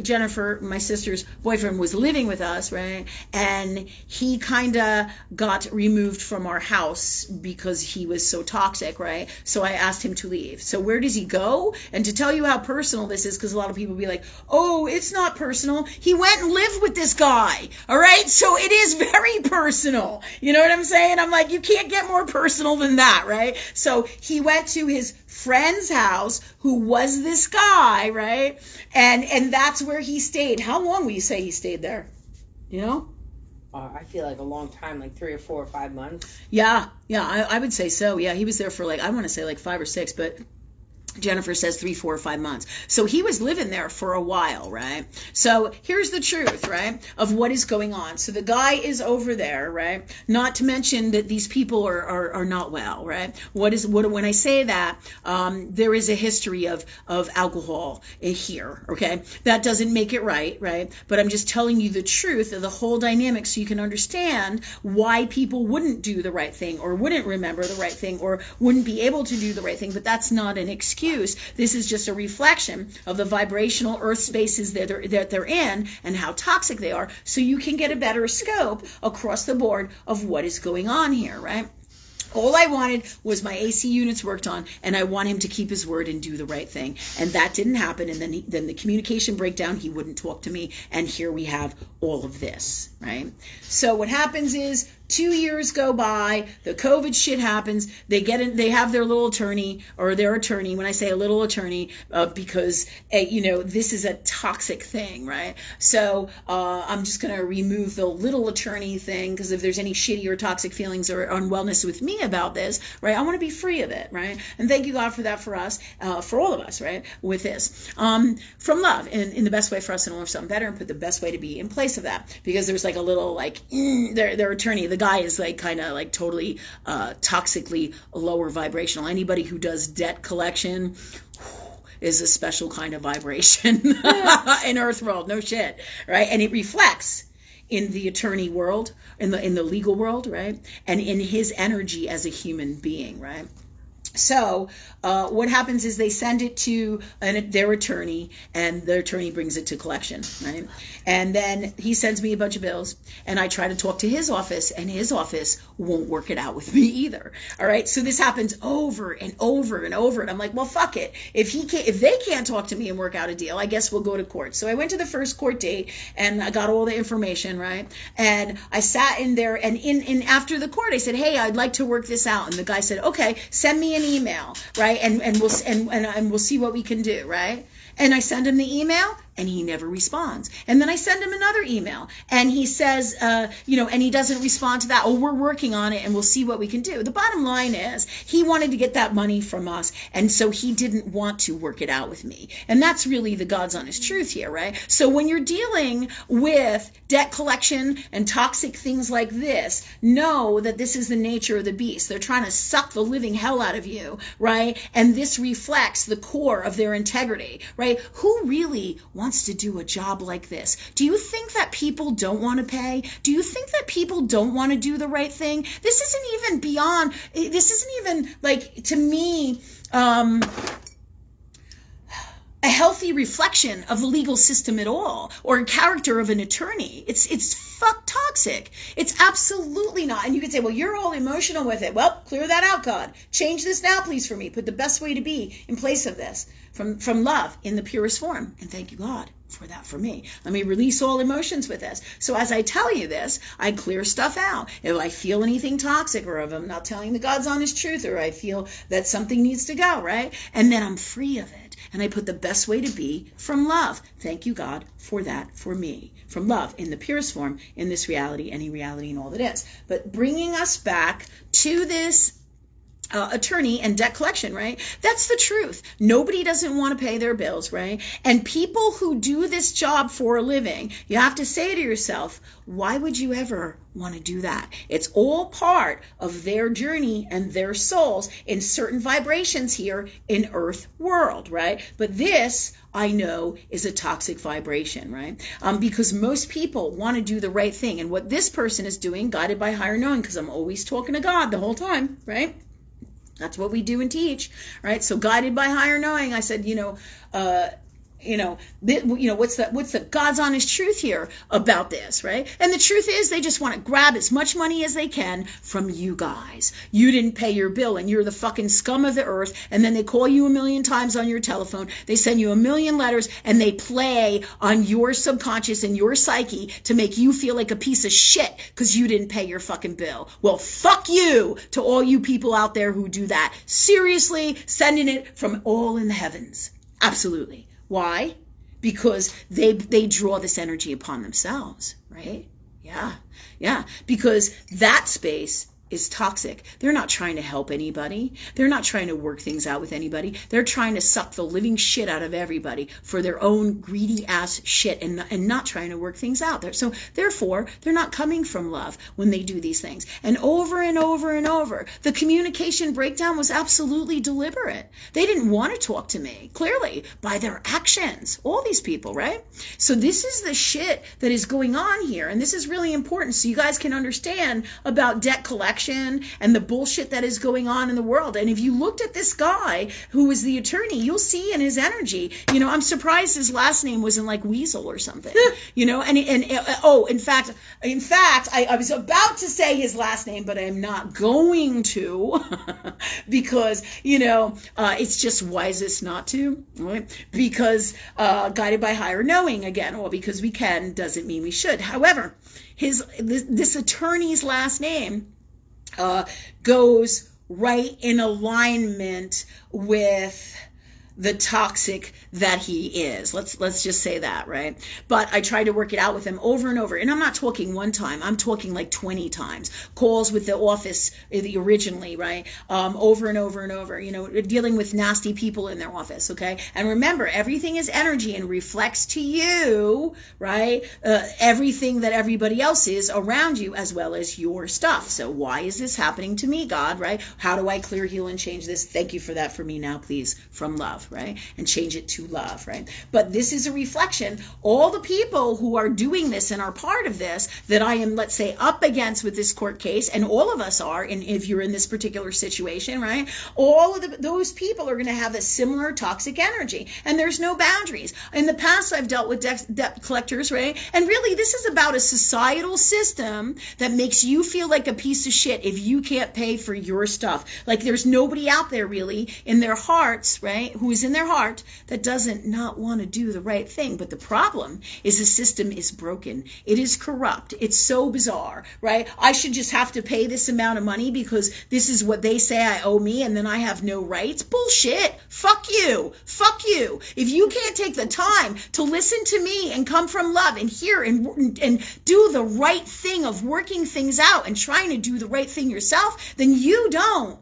Jennifer, my sister's boyfriend, was living with us, right? And he kind of got removed from our house because he was so toxic, right? So I asked him to leave. So where does he go? And to tell you how personal this is, because a lot of people be like, oh, it's not personal. He went and lived with this guy. All right. So it is very personal. You know what I'm saying? I'm like, you can't get more personal than that. Right. So he went to his friend's house, who was this guy. Right. And that's where he stayed. How long will you say he stayed there? I feel like a long time, like 3 or 4 or 5 months. Yeah. I would say so. Yeah. He was there for I want to say 5 or 6, but Jennifer says 3, 4, or 5 months. So he was living there for a while, right? So here's the truth, right, of what is going on. So the guy is over there, right? Not to mention that these people are not well, right? When I say that, there is a history of alcohol here, okay? That doesn't make it right? But I'm just telling you the truth of the whole dynamic so you can understand why people wouldn't do the right thing, or wouldn't remember the right thing, or wouldn't be able to do the right thing. But that's not an excuse. This is just a reflection of the vibrational earth spaces that they're in and how toxic they are, so you can get a better scope across the board of what is going on here, right? All I wanted was my AC units worked on, and I want him to keep his word and do the right thing. And that didn't happen. And then the communication breakdown, he wouldn't talk to me. And here we have all of this, right? So what happens is 2 years go by, the COVID shit happens, they have their little attorney, or their attorney, when I say a little attorney, because, this is a toxic thing, right? So I'm just going to remove the little attorney thing, because if there's any shitty or toxic feelings or unwellness with me about this, right, I want to be free of it, right? And thank you, God, for that for us, for all of us, right, with this. From love, in the best way for us to know something better and put the best way to be in place of that, because there's a little, their attorney, the guy is kind of totally toxically lower vibrational. Anybody who does debt collection is a special kind of vibration in Earth world. No shit, right? And it reflects in the attorney world, in the legal world, right? And in his energy as a human being, right? So what happens is they send it to their attorney, and their attorney brings it to collection, right? And then he sends me a bunch of bills, and I try to talk to his office, and his office won't work it out with me either. All right, so this happens over and over and over, and I'm like, well, fuck it. If they can't talk to me and work out a deal, I guess we'll go to court. So I went to the first court date, and I got all the information, right? And I sat in there, and in after the court, I said, hey, I'd like to work this out. And the guy said, okay, send me an email, right? And we'll see what we can do, right? And I send him the email, and he never responds. And then I send him another email, and he says, and he doesn't respond to that. Oh, we're working on it, and we'll see what we can do. The bottom line is he wanted to get that money from us, and so he didn't want to work it out with me. And that's really the God's honest truth here, right? So when you're dealing with debt collection and toxic things like this, know that this is the nature of the beast. They're trying to suck the living hell out of you, right? And this reflects the core of their integrity, right? Who really wants to do a job like this? Do you think that people don't want to pay? Do you think that people don't want to do the right thing? This isn't even like, to me, a healthy reflection of the legal system at all, or a character of an attorney. It's fuck toxic. It's absolutely not. And you could say, well, you're all emotional with it. Well, clear that out, God. Change this now, please, for me. Put the best way to be in place of this, from love in the purest form. And thank you, God, for that for me. Let me release all emotions with this. So as I tell you this, I clear stuff out. If I feel anything toxic, or if I'm not telling the God's honest truth, or I feel that something needs to go, right? And then I'm free of it. And I put the best way to be from love. Thank you, God, for that for me. From love in the purest form, in this reality, any reality and all that is. But bringing us back to this attorney and debt collection, right? That's the truth. Nobody doesn't want to pay their bills, right? And people who do this job for a living, you have to say to yourself, why would you ever want to do that? It's all part of their journey and their souls in certain vibrations here in Earth world, right? But this, I know, is a toxic vibration, right? Because most people want to do the right thing. And what this person is doing, guided by higher knowing, because I'm always talking to God the whole time, right? That's what we do and teach, right? So guided by higher knowing, I said, what's the God's honest truth here about this, right? And the truth is, they just want to grab as much money as they can from you guys. You didn't pay your bill, and you're the fucking scum of the earth. And then they call you a million times on your telephone. They send you a million letters, and they play on your subconscious and your psyche to make you feel like a piece of shit because you didn't pay your fucking bill. Well, fuck you to all you people out there who do that. Seriously, sending it from all in the heavens. Absolutely. Why? Because they draw this energy upon themselves, right? Yeah. Because that space is toxic. They're not trying to help anybody. They're not trying to work things out with anybody. They're trying to suck the living shit out of everybody for their own greedy ass shit, and not trying to work things out. So therefore, they're not coming from love when they do these things. And over and over and over, the communication breakdown was absolutely deliberate. They didn't want to talk to me, clearly, by their actions. All these people, right? So this is the shit that is going on here. And this is really important so you guys can understand about debt collection and the bullshit that is going on in the world. And if you looked at this guy who was the attorney, you'll see in his energy, I'm surprised his last name wasn't like Weasel or something, in fact, I was about to say his last name, but I'm not going to because, it's just wisest not to, right? Because guided by higher knowing, again, or because we can doesn't mean we should. However, this attorney's last name goes right in alignment with the toxic that he is. Let's just say that, right? But I tried to work it out with him over and over. And I'm not talking one time. I'm talking like 20 times. Calls with the office originally, right? Over and over and over, dealing with nasty people in their office, okay? And remember, everything is energy and reflects to you, right? Everything that everybody else is around you, as well as your stuff. So why is this happening to me, God, right? How do I clear, heal, and change this? Thank you for that for me now, please, from love. love, right? And change it to love, right? But this is a reflection. All the people who are doing this and are part of this that I am, let's say, up against with this court case, and all of us are, and if you're in this particular situation, right? All of those people are going to have a similar toxic energy, and there's no boundaries. In the past, I've dealt with debt collectors, right? And really, this is about a societal system that makes you feel like a piece of shit if you can't pay for your stuff. Like there's nobody out there really in their hearts, right, who is in their heart that doesn't not want to do the right thing. But the problem is the system is broken. It is corrupt. It's so bizarre, right? I should just have to pay this amount of money because this is what they say I owe me, and then I have no rights. Bullshit. Fuck you. Fuck you. If you can't take the time to listen to me and come from love and hear and do the right thing of working things out and trying to do the right thing yourself, then you don't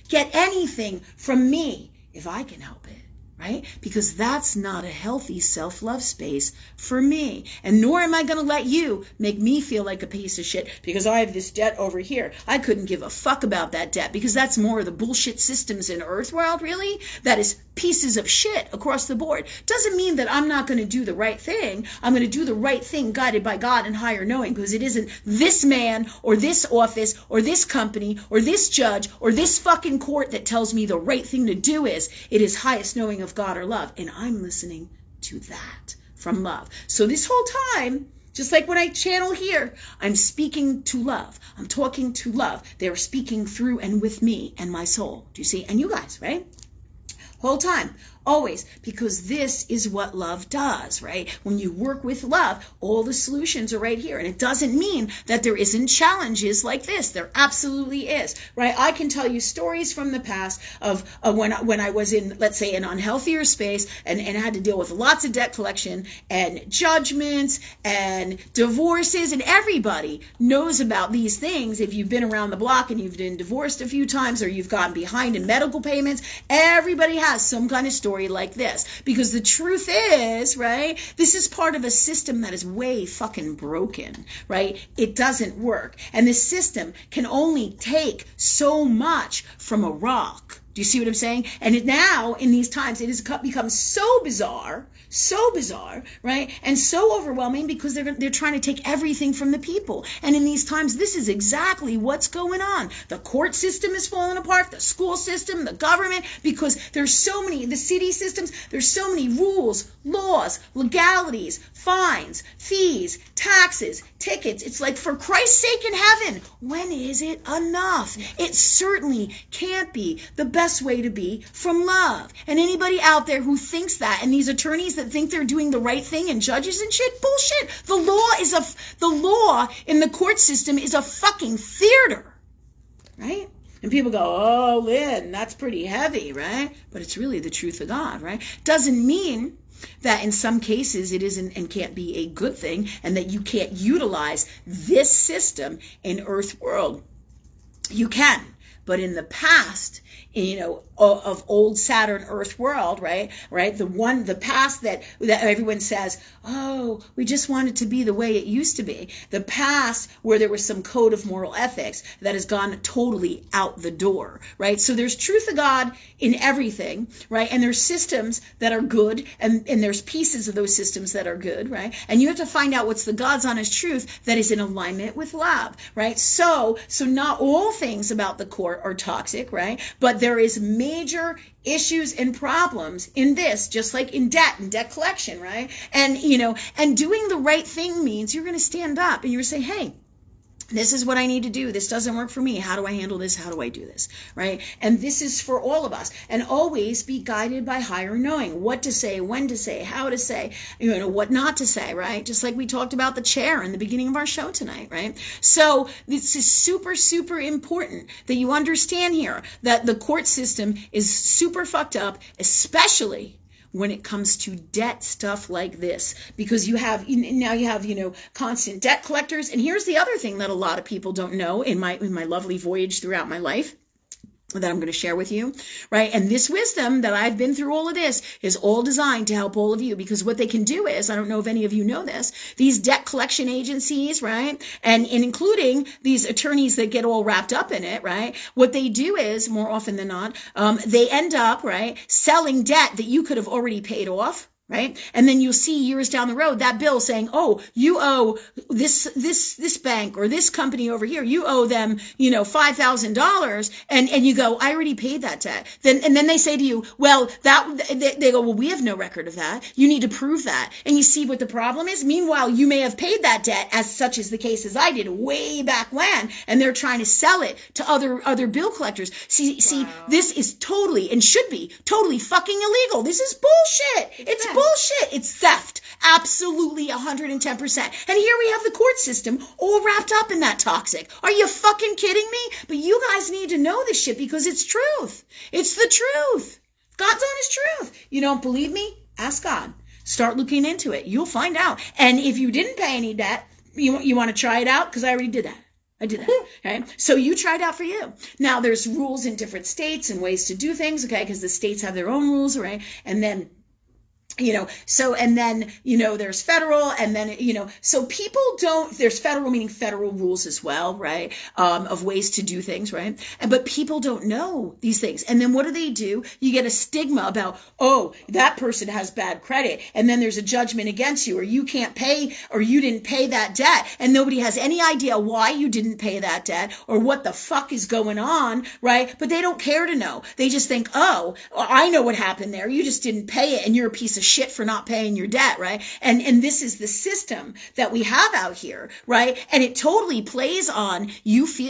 get anything from me if I can help it, right? Because that's not a healthy self-love space for me. And nor am I going to let you make me feel like a piece of shit because I have this debt over here. I couldn't give a fuck about that debt because that's more of the bullshit systems in Earth world, really. That is pieces of shit across the board. Doesn't mean that I'm not going to do the right thing. I'm going to do the right thing guided by God and higher knowing, because it isn't this man or this office or this company or this judge or this fucking court that tells me the right thing to do is. It is highest knowing of God or love. And I'm listening to that from love. So this whole time, just like when I channel here, I'm speaking to love. I'm talking to love. They're speaking through and with me and my soul. Do you see? And you guys, right? Whole time. Always, because this is what love does, right? When you work with love, all the solutions are right here. And it doesn't mean that there isn't challenges like this. There absolutely is, right? I can tell you stories from the past of when I was in, let's say, an unhealthier space and had to deal with lots of debt collection and judgments and divorces. And everybody knows about these things. If you've been around the block and you've been divorced a few times or you've gotten behind in medical payments, everybody has some kind of story like this, because the truth is, right, this is part of a system that is way fucking broken, right? It doesn't work, and the system can only take so much from a rock. Do you see what I'm saying? And it now, in these times, it has become so bizarre, right? And so overwhelming because they're trying to take everything from the people. And in these times, this is exactly what's going on. The court system is falling apart, the school system, the government, because there's so many, the city systems, there's so many rules, laws, legalities, fines, fees, taxes, tickets. It's like, for Christ's sake in heaven, when is it enough? It certainly can't be the best way to be from love. And anybody out there who thinks that, and these attorneys that think they're doing the right thing and judges and shit, bullshit. The law in the court system is a fucking theater, right? And people go, oh, Lynn, that's pretty heavy, right? But it's really the truth of God, right? Doesn't mean that in some cases it isn't and can't be a good thing, and that you can't utilize this system in Earth world. You can. But in the past, of old Saturn Earth world, right? The past that everyone says, oh, we just want it to be the way it used to be. The past where there was some code of moral ethics that has gone totally out the door, right? So there's truth of God in everything, right? And there's systems that are good, and there's pieces of those systems that are good, right? And you have to find out what's the God's honest truth that is in alignment with love, right? So not all things about the court are toxic, right? But there is major issues and problems in this, just like in debt and debt collection, right? And, and doing the right thing means you're going to stand up and you're going to say, hey, this is what I need to do. This doesn't work for me. How do I handle this? How do I do this? Right? And this is for all of us. And always be guided by higher knowing. What to say, when to say, how to say, what not to say, right? Just like we talked about the chair in the beginning of our show tonight, right? So this is super, super important that you understand here that the court system is super fucked up, especially when it comes to debt stuff like this, because you have constant debt collectors. And here's the other thing that a lot of people don't know in my lovely voyage throughout my life that I'm going to share with you, right? And this wisdom that I've been through all of this is all designed to help all of you, because what they can do is, I don't know if any of you know this, these debt collection agencies, right? And including these attorneys that get all wrapped up in it, right? What they do is, more often than not, they end up, right, selling debt that you could have already paid off. Right? And then you'll see years down the road that bill saying, oh, you owe this bank or this company over here, you owe them, $5,000. And you go, I already paid that debt. And then they say to you, well, they go, well, we have no record of that. You need to prove that. And you see what the problem is? Meanwhile, you may have paid that debt, as such is the case as I did way back when, and they're trying to sell it to other bill collectors. See, this is totally, and should be totally fucking illegal. This is bullshit. It's bullshit. It's theft. Absolutely 110%. And here we have the court system all wrapped up in that toxic. Are you fucking kidding me? But you guys need to know this shit, because it's truth. It's the truth. God's honest truth. You don't believe me? Ask God. Start looking into it. You'll find out. And if you didn't pay any debt, you want to try it out? Because I already did that. I did that. Okay. So you try it out for you. Now there's rules in different states and ways to do things. Okay. Because the states have their own rules. Right. And then, there's federal, and then, so people there's federal, meaning federal rules as well, right? Of ways to do things, right? But people don't know these things. And then what do? You get a stigma about, oh, that person has bad credit. And then there's a judgment against you, or you can't pay, or you didn't pay that debt. And nobody has any idea why you didn't pay that debt, or what the fuck is going on, right? But they don't care to know. They just think, oh, I know what happened there. You just didn't pay it, and you're a piece of shit for not paying your debt, right? And this is the system that we have out here, right? And it totally plays on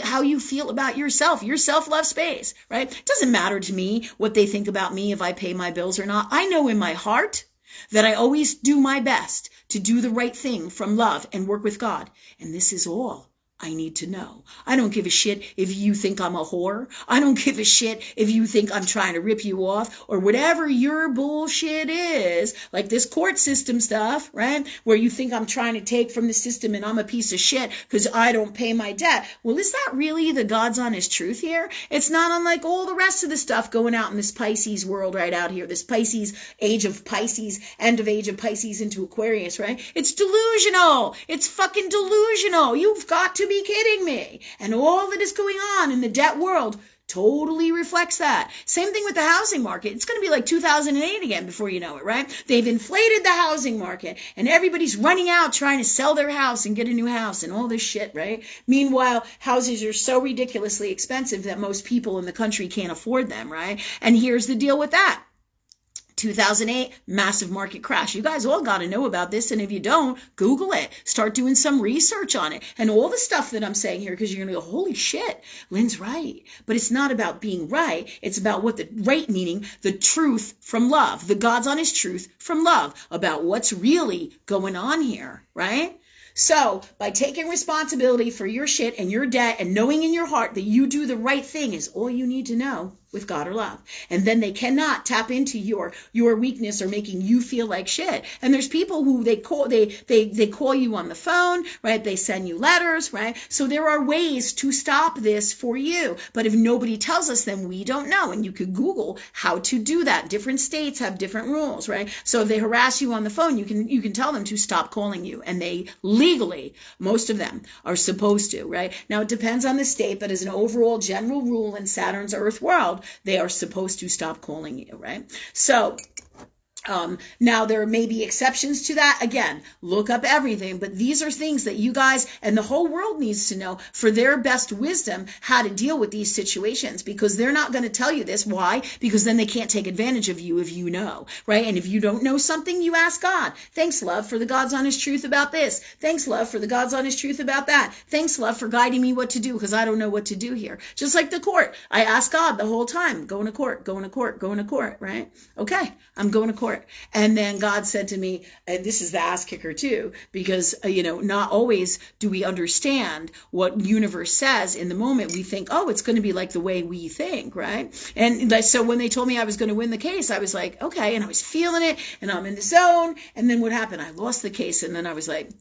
how you feel about yourself, your self-love space, right? It doesn't matter to me what they think about me if I pay my bills or not. I know in my heart that I always do my best to do the right thing from love and work with God. And this is all I need to know. I don't give a shit if you think I'm a whore. I don't give a shit if you think I'm trying to rip you off, or whatever your bullshit is, like this court system stuff, right? Where you think I'm trying to take from the system and I'm a piece of shit because I don't pay my debt. Well, is that really the God's honest truth here? It's not unlike all the rest of the stuff going out in this Pisces world right out here, this Pisces, age of Pisces, end of age of Pisces into Aquarius, right? It's delusional. It's fucking delusional. You've got to be kidding me. And all that is going on in the debt world totally reflects that. Same thing with the housing market. It's going to be like 2008 again before you know it, right? They've inflated the housing market, and everybody's running out trying to sell their house and get a new house and all this shit, right? Meanwhile, houses are so ridiculously expensive that most people in the country can't afford them, right? And here's the deal with that. 2008, massive market crash. You guys all got to know about this. And if you don't, Google it. Start doing some research on it. And all the stuff that I'm saying here, because you're going to go, holy shit, Lynn's right. But it's not about being right. It's about what the right, meaning the truth from love, the God's honest truth from love about what's really going on here, right? So by taking responsibility for your shit and your debt and knowing in your heart that you do the right thing is all you need to know with God or love. And then they cannot tap into your weakness or making you feel like shit. And there's people who they call you on the phone, right? They send you letters, right? So there are ways to stop this for you. But if nobody tells us, then we don't know. And you could Google how to do that. Different states have different rules, right? So if they harass you on the phone, you can tell them to stop calling you. And they legally, most of them are supposed to, right? Now it depends on the state, but as an overall general rule in Saturn's Earth world, they are supposed to stop calling you, right? So now there may be exceptions to that. Again, look up everything, but these are things that you guys and the whole world needs to know for their best wisdom how to deal with these situations, because they're not going to tell you this. Why? Because then they can't take advantage of you if you know, right? And if you don't know something, you ask God. Thanks, love, for the God's honest truth about this. Thanks, love, for the God's honest truth about that. Thanks, love, for guiding me what to do, because I don't know what to do here. Just like the court. I ask God the whole time, going to court, going to court, going to court, right? Okay, I'm going to court. And then God said to me, and this is the ass kicker too, because, not always do we understand what universe says in the moment. We think, oh, it's going to be like the way we think, right? And so when they told me I was going to win the case, I was like, okay. And I was feeling it, and I'm in the zone. And then what happened? I lost the case. And then I was like,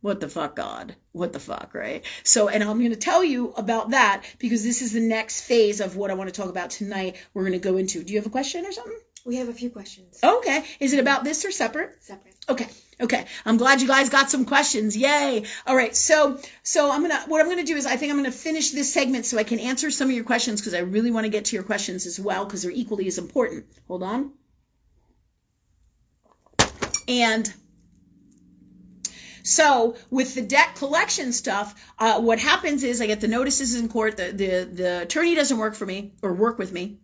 What the fuck, God? What the fuck, right? So, and I'm going to tell you about that because this is the next phase of what I want to talk about tonight. We're going to go into. Do you have a question or something? We have a few questions. Okay. Is it about this or separate? Separate. Okay. I'm glad you guys got some questions. Yay. All right. So what I'm going to do is I think I'm going to finish this segment so I can answer some of your questions because I really want to get to your questions as well because they're equally as important. Hold on. And so with the debt collection stuff, what happens is I get the notices in court. The attorney doesn't work for me or work with me.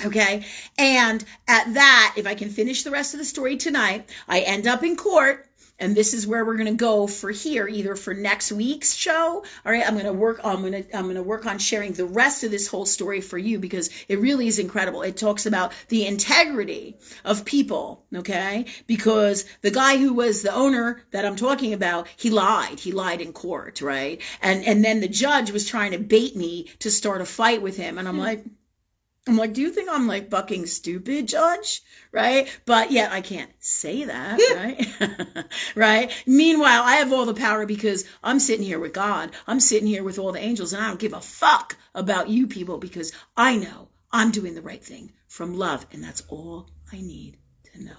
Okay. And at that, if I can finish the rest of the story tonight, I end up in court. And this is where we're going to go for here, either for next week's show. All right. I'm going to work on sharing the rest of this whole story for you because it really is incredible. It talks about the integrity of people. Okay. Because the guy who was the owner that I'm talking about, he lied in court. Right. And then the judge was trying to bait me to start a fight with him. And I'm like, do you think I'm like fucking stupid, Judge? Right? But yet I can't say that, right? Right? Meanwhile, I have all the power because I'm sitting here with God. I'm sitting here with all the angels, and I don't give a fuck about you people because I know I'm doing the right thing from love, and that's all I need to know,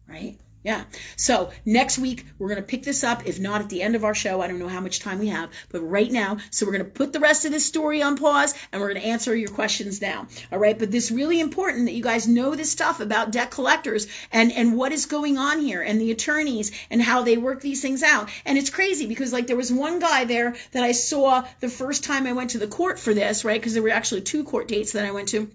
right? Yeah. So next week, we're going to pick this up. If not at the end of our show, I don't know how much time we have, but right now. So we're going to put the rest of this story on pause and we're going to answer your questions now. All right. But this is really important that you guys know this stuff about debt collectors and what is going on here and the attorneys and how they work these things out. And it's crazy because like there was one guy there that I saw the first time I went to the court for this, right? Because there were actually 2 court dates that I went to.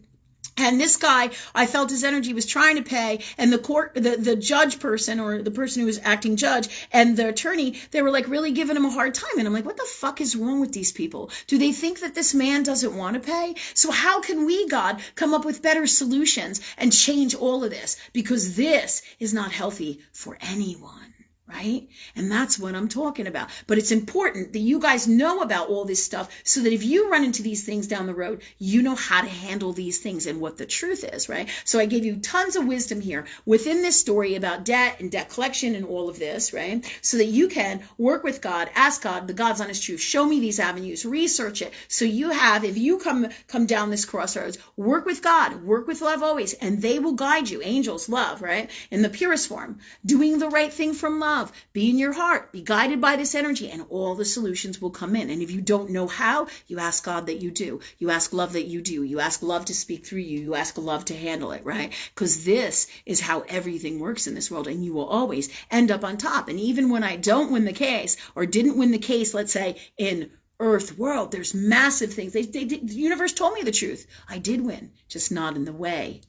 And this guy, I felt his energy was trying to pay, and the judge person or the person who was acting judge and the attorney, they were like really giving him a hard time. And I'm like, what the fuck is wrong with these people? Do they think that this man doesn't want to pay? So how can we, God, come up with better solutions and change all of this? Because this is not healthy for anyone. Right? And that's what I'm talking about. But it's important that you guys know about all this stuff so that if you run into these things down the road, you know how to handle these things and what the truth is, right? So I gave you tons of wisdom here within this story about debt and debt collection and all of this, right? So that you can work with God, ask God, the God's honest truth, show me these avenues, research it. So you have, if you come down this crossroads, work with God, work with love always, and they will guide you. Angels, love, right? In the purest form, doing the right thing from love. Be in your heart, be guided by this energy, and all the solutions will come in. And if you don't know how, you ask God that you do. You ask love that you do. You ask love to speak through you. You ask love to handle it, right? Because this is how everything works in this world, and you will always end up on top. And even when I don't win the case, or didn't win the case, let's say, in Earth world, there's massive things. The universe told me the truth. I did win, just not in the way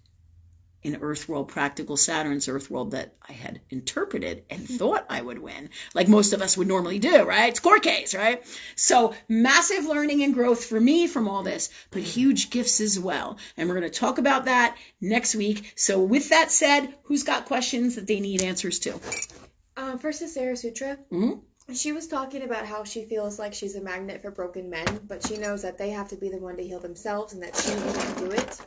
in Earth world, practical Saturn's Earth world that I had interpreted and thought I would win, like most of us would normally do, right? It's court case, right? So massive learning and growth for me from all this, but huge gifts as well. And we're going to talk about that next week. So with that said, who's got questions that they need answers to? First is Sarah Sutra. Mm-hmm. She was talking about how she feels like she's a magnet for broken men, but she knows that they have to be the one to heal themselves and that she needs to do it.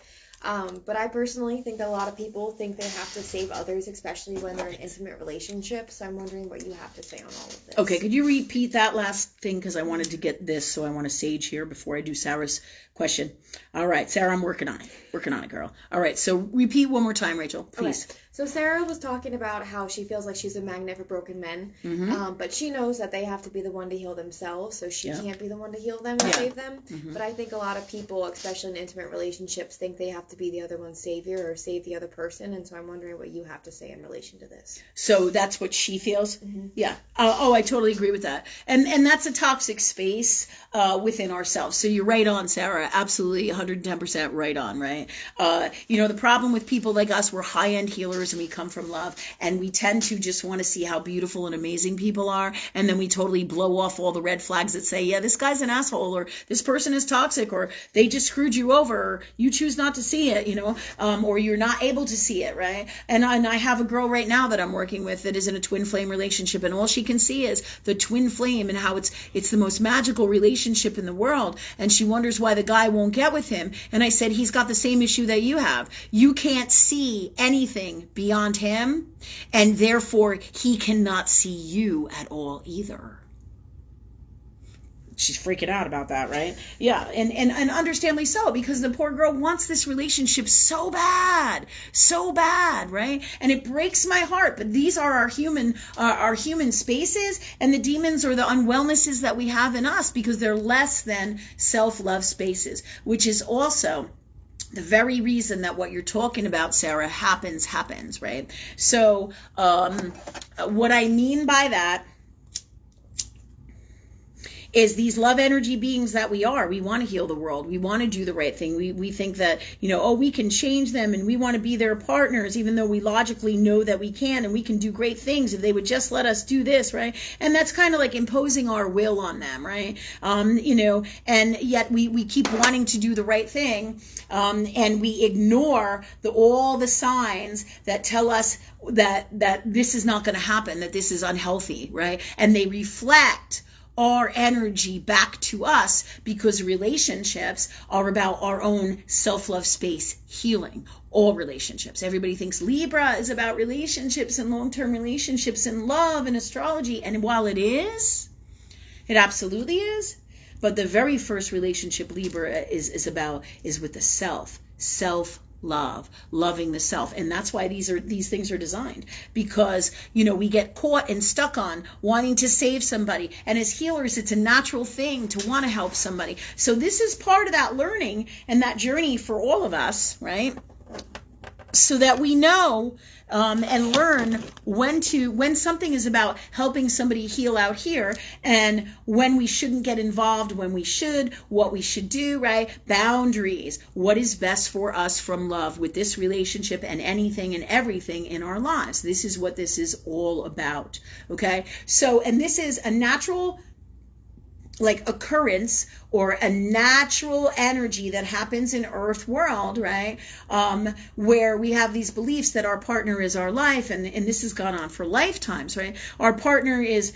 But I personally think that a lot of people think they have to save others, especially when they're in intimate relationships. So I'm wondering what you have to say on all of this. Okay, could you repeat that last thing? Because I wanted to get this, so I want to sage here before I do Sarah's question. All right, Sarah, I'm working on it. Working on it, girl. All right, so repeat one more time, Rachel, please. Okay. So Sarah was talking about how she feels like she's a magnet for broken men, but she knows that they have to be the one to heal themselves, so she can't be the one to heal them and save them. But I think a lot of people, especially in intimate relationships, think they have to be the other one's savior or save the other person, and so I'm wondering what you have to say in relation to this. So that's what she feels? Yeah. I totally agree with that. And that's a toxic space within ourselves. So you're right on, Sarah. Absolutely 110% right on, right? The problem with people like us, we're high-end healers and we come from love, and we tend to just want to see how beautiful and amazing people are, and then we totally blow off all the red flags that say, yeah, this guy's an asshole, or this person is toxic, or they just screwed you over, or you choose not to see it, or you're not able to see it, right? And I have a girl right now that I'm working with that is in a twin flame relationship, and all she can see is the twin flame and how it's the most magical relationship in the world, and she wonders why the guy won't get with him. And I said, he's got the same issue that you have. You can't see anything beyond him, and therefore he cannot see you at all either. She's freaking out about that, right? Yeah, and understandably so, because the poor girl wants this relationship so bad, right? And it breaks my heart, but these are our human spaces, and the demons or the unwellnesses that we have in us, because they're less than self-love spaces, which is also the very reason that what you're talking about, Sarah, happens, right? So what I mean by that is these love energy beings that we are. We want to heal the world. We want to do the right thing. We think that, we can change them, and we want to be their partners, even though we logically know that we can, and we can do great things if they would just let us do this, right? And that's kind of like imposing our will on them, right? And yet we keep wanting to do the right thing, and we ignore all the signs that tell us that this is not going to happen, that this is unhealthy, right? And they reflect our energy back to us, because relationships are about our own self-love space healing. All relationships. Everybody thinks Libra is about relationships and long-term relationships and love and astrology. And while it is, it absolutely is, but the very first relationship Libra is with the self-love, loving the self. And that's why these things are designed, because we get caught and stuck on wanting to save somebody, and as healers it's a natural thing to want to help somebody. So this is part of that learning and that journey for all of us, right? So that we know and learn when something is about helping somebody heal out here, and when we shouldn't get involved, when we should, what we should do, right? Boundaries. What is best for us from love with this relationship and anything and everything in our lives. This is what this is all about. Okay? So, and this is a natural occurrence or a natural energy that happens in Earth world, right? Where we have these beliefs that our partner is our life, and this has gone on for lifetimes, right? Our partner is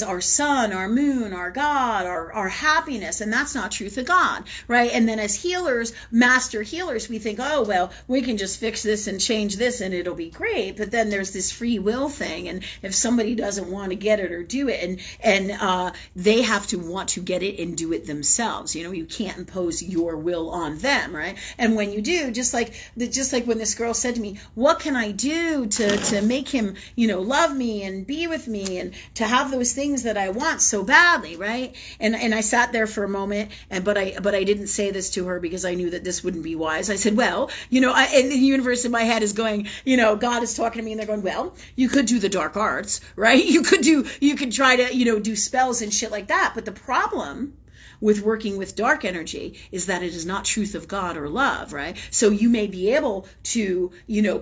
our sun, our moon, our God, our happiness, and that's not truth of God, right? And then as healers, master healers, we think, oh, well, we can just fix this and change this and it'll be great. But then there's this free will thing, and if somebody doesn't want to get it or do it, and they have to want to get it and do it themselves. You can't impose your will on them, right? And when you do, just like when this girl said to me, what can I do to make him, love me and be with me and to have those things that I want so badly, right? And I sat there for a moment, but I didn't say this to her because I knew that this wouldn't be wise. I said, well, and the universe in my head is going, God is talking to me, and they're going, well, you could do the dark arts, right? You could try to, do spells and shit like that. But the problem with working with dark energy is that it is not truth of God or love, right? So you may be able to,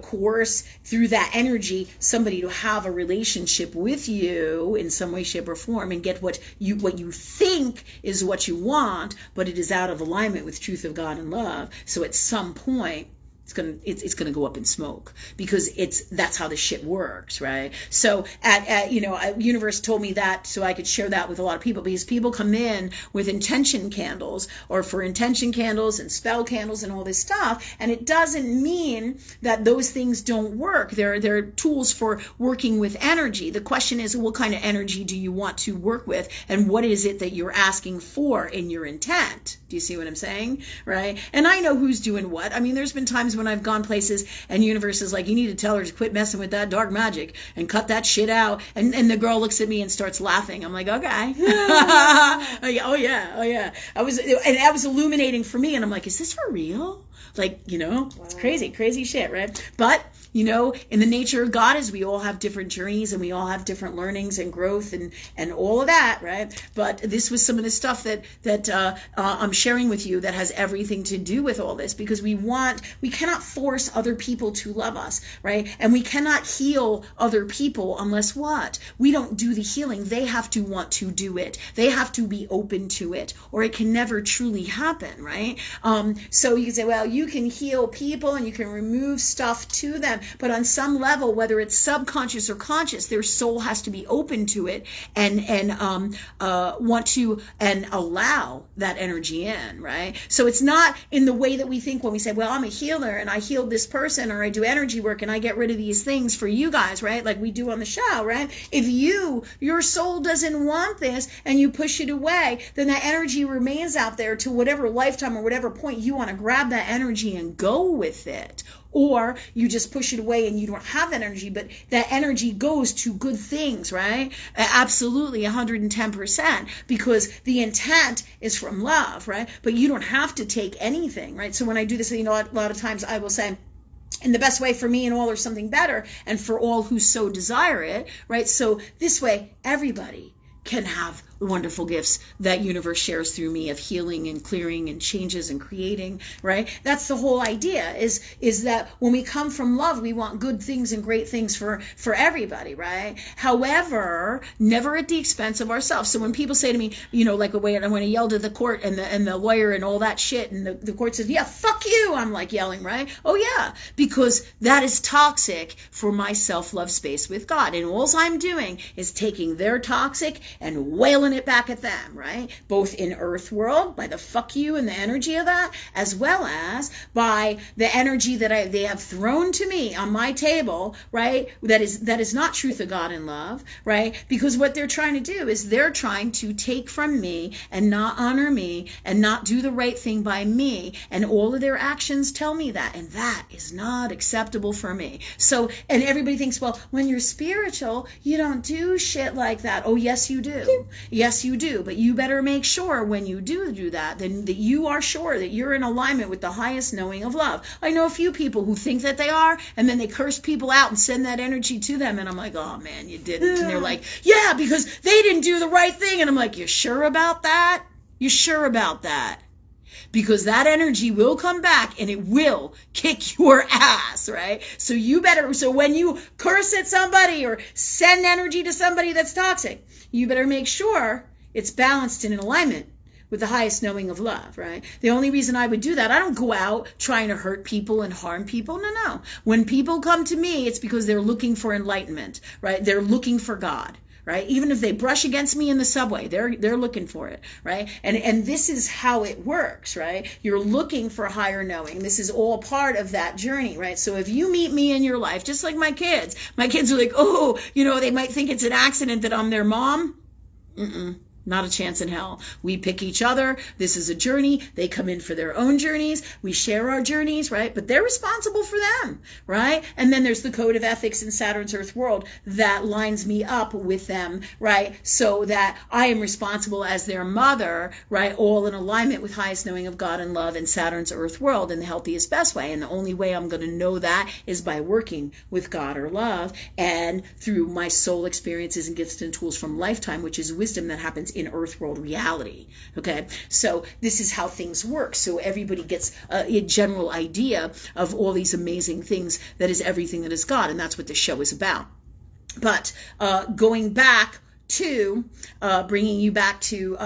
coerce through that energy somebody to have a relationship with you in some way, shape, or form, and get what you think is what you want, but it is out of alignment with truth of God and love. So at some point, it's gonna go up in smoke, because that's how the shit works, right? So universe told me that so I could share that with a lot of people, because people come in with intention candles, or for intention candles and spell candles and all this stuff, and it doesn't mean that those things don't work. They're tools for working with energy. The question is, what kind of energy do you want to work with, and what is it that you're asking for in your intent? Do you see what I'm saying, right? And I know who's doing what. I mean, there's been times when I've gone places and universe is like, you need to tell her to quit messing with that dark magic and cut that shit out. And the girl looks at me and starts laughing. I'm like, okay. oh yeah. That was illuminating for me. And I'm like, is this for real? Like, wow. It's crazy shit, right? But, in the nature of God is we all have different journeys, and we all have different learnings and growth and all of that, right? But this was some of the stuff that I'm sharing with you that has everything to do with all this, because we cannot force other people to love us, right? And we cannot heal other people unless what? We don't do the healing. They have to want to do it. They have to be open to it, or it can never truly happen, right? So you can say, well, you can heal people and you can remove stuff to them, but on some level, whether it's subconscious or conscious, their soul has to be open to it and want to and allow that energy in, right? So it's not in the way that we think when we say, well, I'm a healer and I healed this person, or I do energy work and I get rid of these things for you guys, right? Like we do on the show, right? If your soul doesn't want this and you push it away, then that energy remains out there to whatever lifetime or whatever point you want to grab that energy and go with it. Or you just push it away and you don't have that energy, but that energy goes to good things, right? Absolutely, 110%, because the intent is from love, right? But you don't have to take anything, right? So when I do this, a lot of times I will say, in the best way for me and all or something better, and for all who so desire it, right? So this way, everybody can have wonderful gifts that universe shares through me of healing and clearing and changes and creating, right? That's the whole idea, is that when we come from love, we want good things and great things for everybody, right? However, never at the expense of ourselves. So when people say to me, like when I yelled at the court and the lawyer and all that shit, and the court says, yeah, fuck you, I'm like yelling, right? Oh yeah, because that is toxic for my self-love space with God. And all I'm doing is taking their toxic and wailing it back at them, right? Both in earth world, by the fuck you and the energy of that, as well as by the energy that they have thrown to me on my table, right? That is not truth of God and love, right? Because what they're trying to do is they're trying to take from me and not honor me and not do the right thing by me, and all of their actions tell me that, and that is not acceptable for me. So, and everybody thinks, well, when you're spiritual, you don't do shit like that. Oh, yes, you do. Yes, you do. But you better make sure when you do that, then that you are sure that you're in alignment with the highest knowing of love. I know a few people who think that they are, and then they curse people out and send that energy to them. And I'm like, oh man, you didn't. And they're like, yeah, because they didn't do the right thing. And I'm like, you sure about that? You sure about that? Because that energy will come back and it will kick your ass, right? So when you curse at somebody or send energy to somebody that's toxic, you better make sure it's balanced and in alignment with the highest knowing of love, right? The only reason I would do that, I don't go out trying to hurt people and harm people. No. When people come to me, it's because they're looking for enlightenment, right? They're looking for God. Right? Even if they brush against me in the subway, they're looking for it, right? And this is how it works, right? You're looking for higher knowing. This is all part of that journey, right? So if you meet me in your life, just like my kids are like, oh, they might think it's an accident that I'm their mom. Not a chance in hell. We pick each other. This is a journey. They come in for their own journeys. We share our journeys, right? But they're responsible for them, right? And then there's the code of ethics in Saturn's Earth world that lines me up with them, right? So that I am responsible as their mother, right? All in alignment with highest knowing of God and love in Saturn's Earth world in the healthiest, best way. And the only way I'm going to know that is by working with God or love and through my soul experiences and gifts and tools from lifetime, which is wisdom that happens in earth world reality. Okay, so this is how things work, so everybody gets a general idea of all these amazing things that is everything that is God, and that's what the show is about. But going back to bringing you back to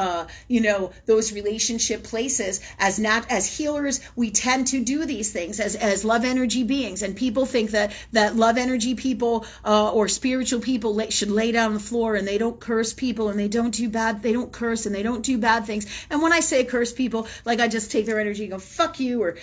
those relationship places, as healers, we tend to do these things as love energy beings, and people think that love energy people or spiritual people should lay down on the floor and they don't curse people and they don't curse and they don't do bad things. And when I say curse people, like I just take their energy and go fuck you, or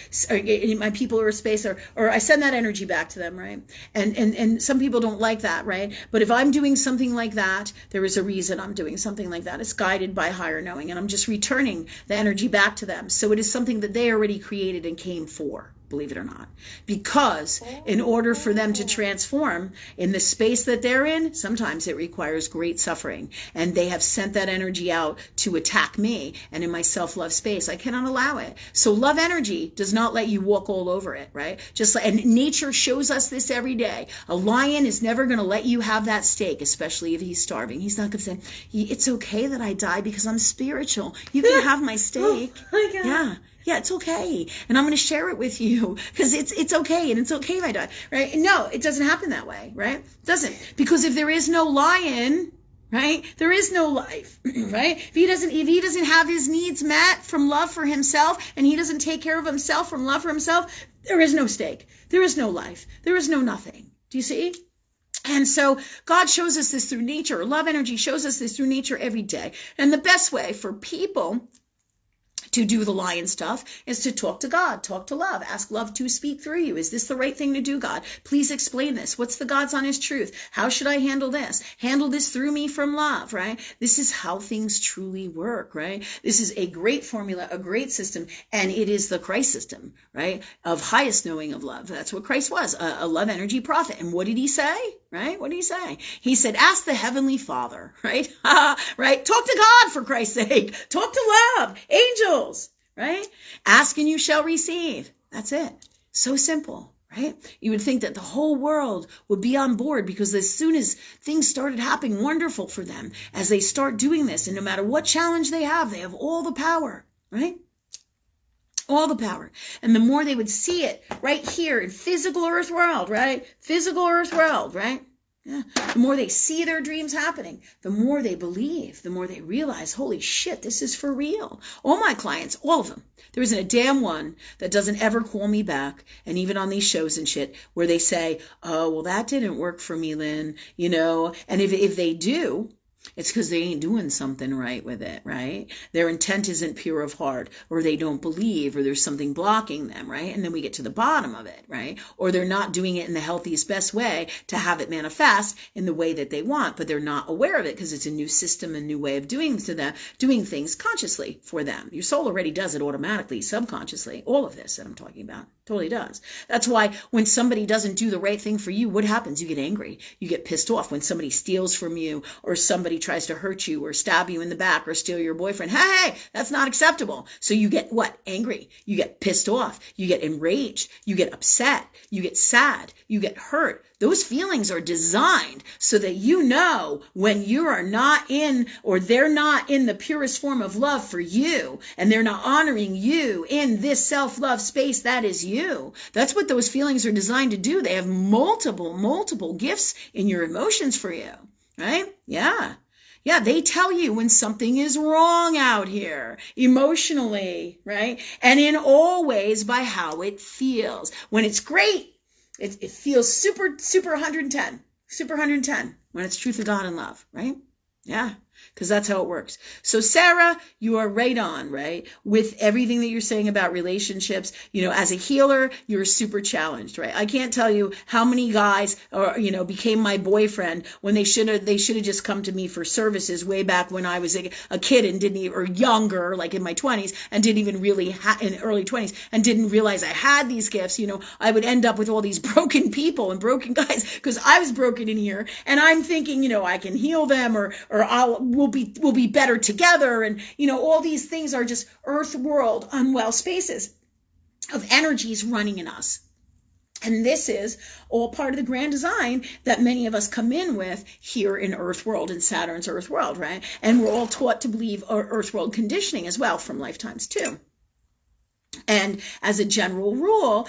my people are a space, or I send that energy back to them, right? And some people don't like that, right? But if I'm doing something like that, there is a reason I'm doing something like that. It's guided by higher knowing, and I'm just returning the energy back to them. So it is something that they already created and came for, believe it or not. Because in order for them to transform in the space that they're in, sometimes it requires great suffering. And they have sent that energy out to attack me. And in my self-love space, I cannot allow it. So love energy does not let you walk all over it, right? And nature shows us this every day. A lion is never going to let you have that steak, especially if he's starving. He's not going to say, it's okay that I die because I'm spiritual. You can have my steak. Oh my God. Yeah, it's okay. And I'm going to share it with you because it's okay, and it's okay if I die, right? No, it doesn't happen that way, right? It doesn't. Because if there is no lion, right? There is no life, right? If he doesn't have his needs met from love for himself, and he doesn't take care of himself from love for himself, there is no stake. There is no life. There is no nothing. Do you see? And so God shows us this through nature. Love energy shows us this through nature every day. And the best way for people to do the lion stuff is to talk to God, talk to love, ask love to speak through you. Is this the right thing to do, God? Please explain this. What's the God's honest truth? How should I handle this? Handle this through me from love, right? This is how things truly work, right? This is a great formula, a great system, and it is the Christ system, right? Of highest knowing of love. That's what Christ was, a love energy prophet. And what did he say? Right? What did he say? He said, ask the Heavenly Father, right? Right? Talk to God, for Christ's sake. Talk to love, angels, right? Ask and you shall receive. That's it. So simple, right? You would think that the whole world would be on board, because as soon as things started happening wonderful for them, as they start doing this, and no matter what challenge they have all the power, right? All the power. And the more they would see it right here in physical earth world, right? Physical earth world, right? Yeah. The more they see their dreams happening, the more they believe, the more they realize, holy shit, this is for real. All my clients, all of them, there isn't a damn one that doesn't ever call me back, and even on these shows and shit, where they say, oh, well, that didn't work for me, Lynn, and if they do, it's because they ain't doing something right with it, right? Their intent isn't pure of heart, or they don't believe, or there's something blocking them, right? And then we get to the bottom of it, right? Or they're not doing it in the healthiest, best way to have it manifest in the way that they want, but they're not aware of it because it's a new system, a new way of doing things consciously for them. Your soul already does it automatically, subconsciously. All of this that I'm talking about totally does. That's why when somebody doesn't do the right thing for you, what happens? You get angry. You get pissed off. When somebody steals from you, or somebody tries to hurt you or stab you in the back or steal your boyfriend. Hey, that's not acceptable. So you get what? Angry. You get pissed off. You get enraged. You get upset. You get sad. You get hurt. Those feelings are designed so that when you are not in, or they're not in the purest form of love for you, and they're not honoring you in this self-love space that is you. That's what those feelings are designed to do. They have multiple gifts in your emotions for you, right? Yeah. Yeah, they tell you when something is wrong out here, emotionally, right? And in all ways by how it feels. When it's great, it feels super 110, super 110 when it's truth of God and love, right? Yeah, because that's how it works. So Sarah, you are right on, right? With everything that you're saying about relationships, as a healer, you're super challenged, right? I can't tell you how many guys became my boyfriend when they should have just come to me for services way back when I was a kid and didn't even, or younger, like in my 20s, and didn't even really in early 20s, and didn't realize I had these gifts. I would end up with all these broken people and broken guys because I was broken in here, and I'm thinking, I can heal them, or we'll be better together, and all these things are just earth world unwell spaces of energies running in us. And this is all part of the grand design that many of us come in with here in Earth World, in Saturn's Earth World, right? And we're all taught to believe Earth World conditioning as well from lifetimes too. And as a general rule,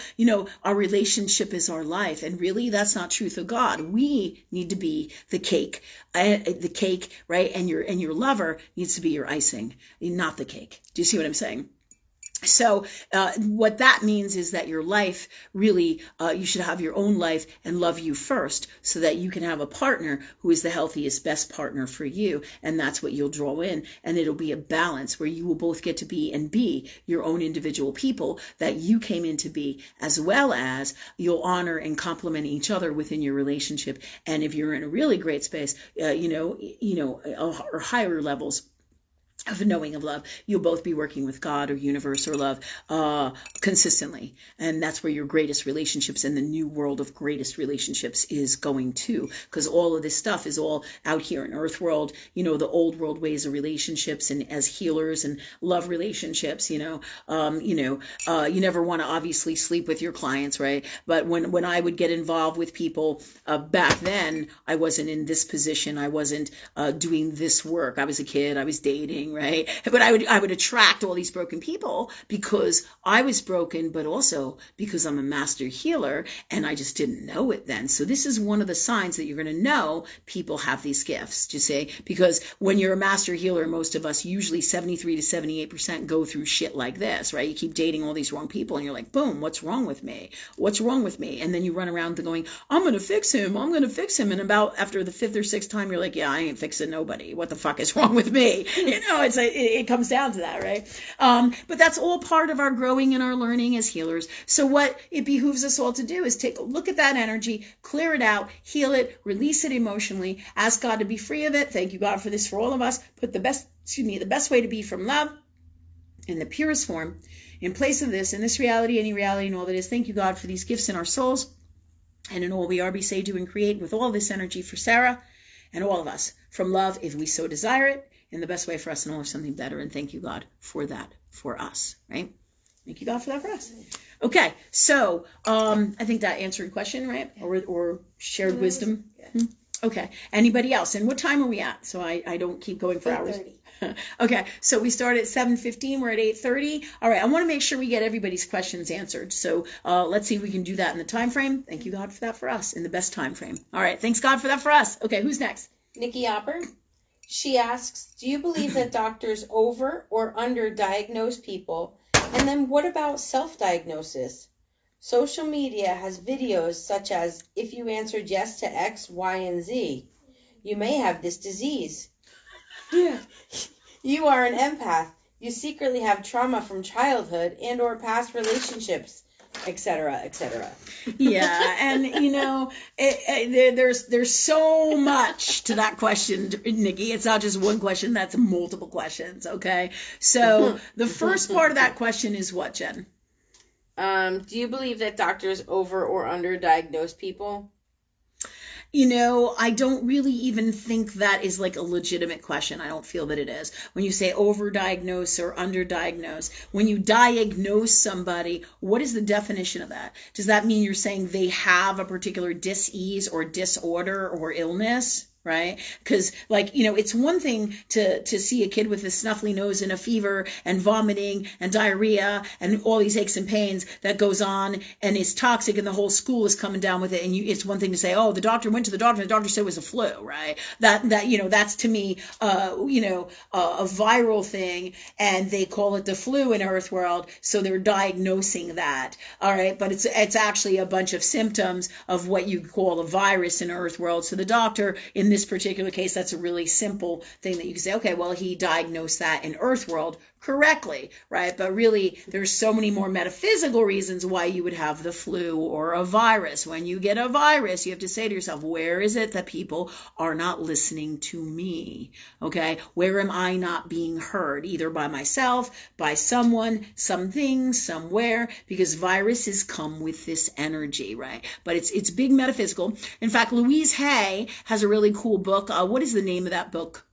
our relationship is our life. And really, that's not truth of God. We need to be the cake, right? And your lover needs to be your icing, not the cake. Do you see what I'm saying? So what that means is that your life really, you should have your own life and love you first, so that you can have a partner who is the healthiest, best partner for you. And that's what you'll draw in. And it'll be a balance where you will both get to be your own individual people that you came in to be, as well as you'll honor and complement each other within your relationship. And if you're in a really great space, or higher levels of knowing of love, you'll both be working with God or universe or love consistently. And that's where your greatest relationships and the new world of greatest relationships is going to, because all of this stuff is all out here in Earth World, the old world ways of relationships, and as healers and love relationships, you never want to obviously sleep with your clients, right? But when I would get involved with people back then, I wasn't in this position. I wasn't doing this work. I was a kid. I was dating. healing, right? But I would attract all these broken people because I was broken, but also because I'm a master healer, and I just didn't know it then. So this is one of the signs that you're going to know people have these gifts, do you see? Because when you're a master healer, most of us, usually 73 to 78% go through shit like this, right? You keep dating all these wrong people, and you're like, boom, what's wrong with me? What's wrong with me? And then you run around going, I'm going to fix him. I'm going to fix him. And about after the 5th or 6th time, you're like, yeah, I ain't fixing nobody. What the fuck is wrong with me? You know, it comes down to that, right? But that's all part of our growing and our learning as healers. So what it behooves us all to do is take a look at that energy, clear it out, heal it, release it emotionally, ask God to be free of it. Thank you, God, for this for all of us. Put the best way to be from love in the purest form in place of this, in this reality, any reality, and all that is. Thank you, God, for these gifts in our souls and in all we are, be, say, do, and create with all this energy for Sarah and all of us from love, if we so desire it, in the best way for us and all of something better. And thank you, God, for that for us, right? Thank you, God, for that for us. Okay, so I think that answered the question, right? Or shared wisdom. Yeah. Okay. Anybody else? And what time are we at? So I don't keep going for hours. Okay, so we start at 7:15. We're at 8:30. All right, I want to make sure we get everybody's questions answered. So let's see if we can do that in the time frame. Thank you, God, for that for us in the best time frame. All right, thanks, God, for that for us. Okay, who's next? Nikki Opper. She asks, do you believe that doctors over or underdiagnose people? And then what about self-diagnosis? Social media has videos such as, if you answered yes to X, Y, and Z, you may have this disease. Yeah. You are an empath. You secretly have trauma from childhood and or past relationships, etc., etc. Yeah, and you know, there's so much to that question, Nikki. It's not just one question, that's multiple questions, okay? So the first part of that question is what, Jen? Do you believe that doctors over or underdiagnose people? You know, I don't really even think that is like a legitimate question. I don't feel that it is. When you say overdiagnose or underdiagnose, when you diagnose somebody, what is the definition of that? Does that mean you're saying they have a particular dis-ease or disorder or illness? Right? Because, like, you know, it's one thing to see a kid with a snuffly nose and a fever and vomiting and diarrhea and all these aches and pains that goes on and is toxic and the whole school is coming down with it. And it's one thing to say, oh, the doctor went to the doctor and the doctor said it was a flu, right? That you know, that's to me, a viral thing, and they call it the flu in Earth World, so they're diagnosing that. All right, but it's actually a bunch of symptoms of what you call a virus in Earth World. So the doctor in this particular case, that's a really simple thing that you can say, okay, well, he diagnosed that in Earth World correctly, right? But really, there's so many more metaphysical reasons why you would have the flu or a virus. When you get a virus, you have to say to yourself, where is it that people are not listening to me? Okay, where am I not being heard? Either by myself, by someone, something, somewhere, because viruses come with this energy, right? But it's big metaphysical. In fact, Louise Hay has a really cool book. What is the name of that book?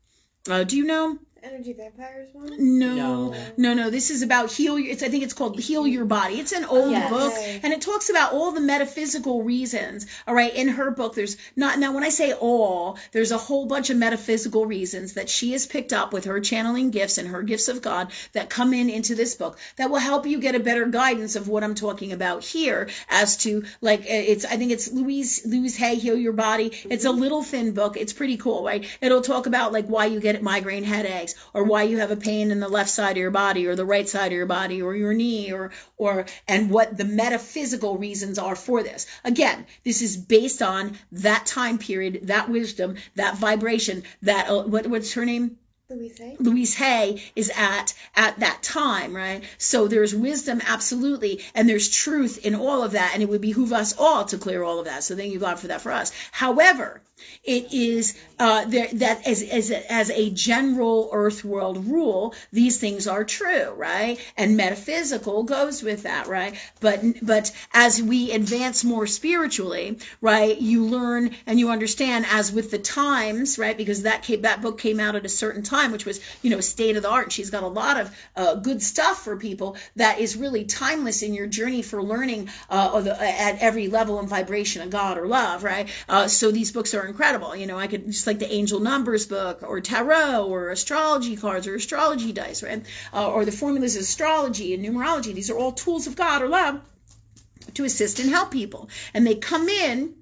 Do you know? Energy Vampires one? No. This is about I think it's called Heal Your Body. It's an old book, and it talks about all the metaphysical reasons. All right, in her book, there's not, now when I say all, there's a whole bunch of metaphysical reasons that she has picked up with her channeling gifts and her gifts of God that come into this book that will help you get a better guidance of what I'm talking about here as to, like, I think it's Louise Hay, Heal Your Body. It's a little thin book. It's pretty cool, right? It'll talk about, like, why you get migraine headaches, or why you have a pain in the left side of your body or the right side of your body or your knee and what the metaphysical reasons are for this. Again, this is based on that time period, that wisdom, that vibration, that what's her name? Louise Hay is at that time, right? So there's wisdom, absolutely, and there's truth in all of that, and it would behoove us all to clear all of that. So thank you, God, for that for us. However, it is that as a general Earth world rule, these things are true, right? And metaphysical goes with that, right? But as we advance more spiritually, right, you learn and you understand, as with the times, right? Because that book came out at a certain time. time, which was, state of the art. She's got a lot of good stuff for people that is really timeless in your journey for learning at every level and vibration of God or love, right? So these books are incredible. I could just like the Angel Numbers book, or tarot, or astrology cards, or astrology dice, right? Or the formulas of astrology and numerology. These are all tools of God or love to assist and help people. And they come in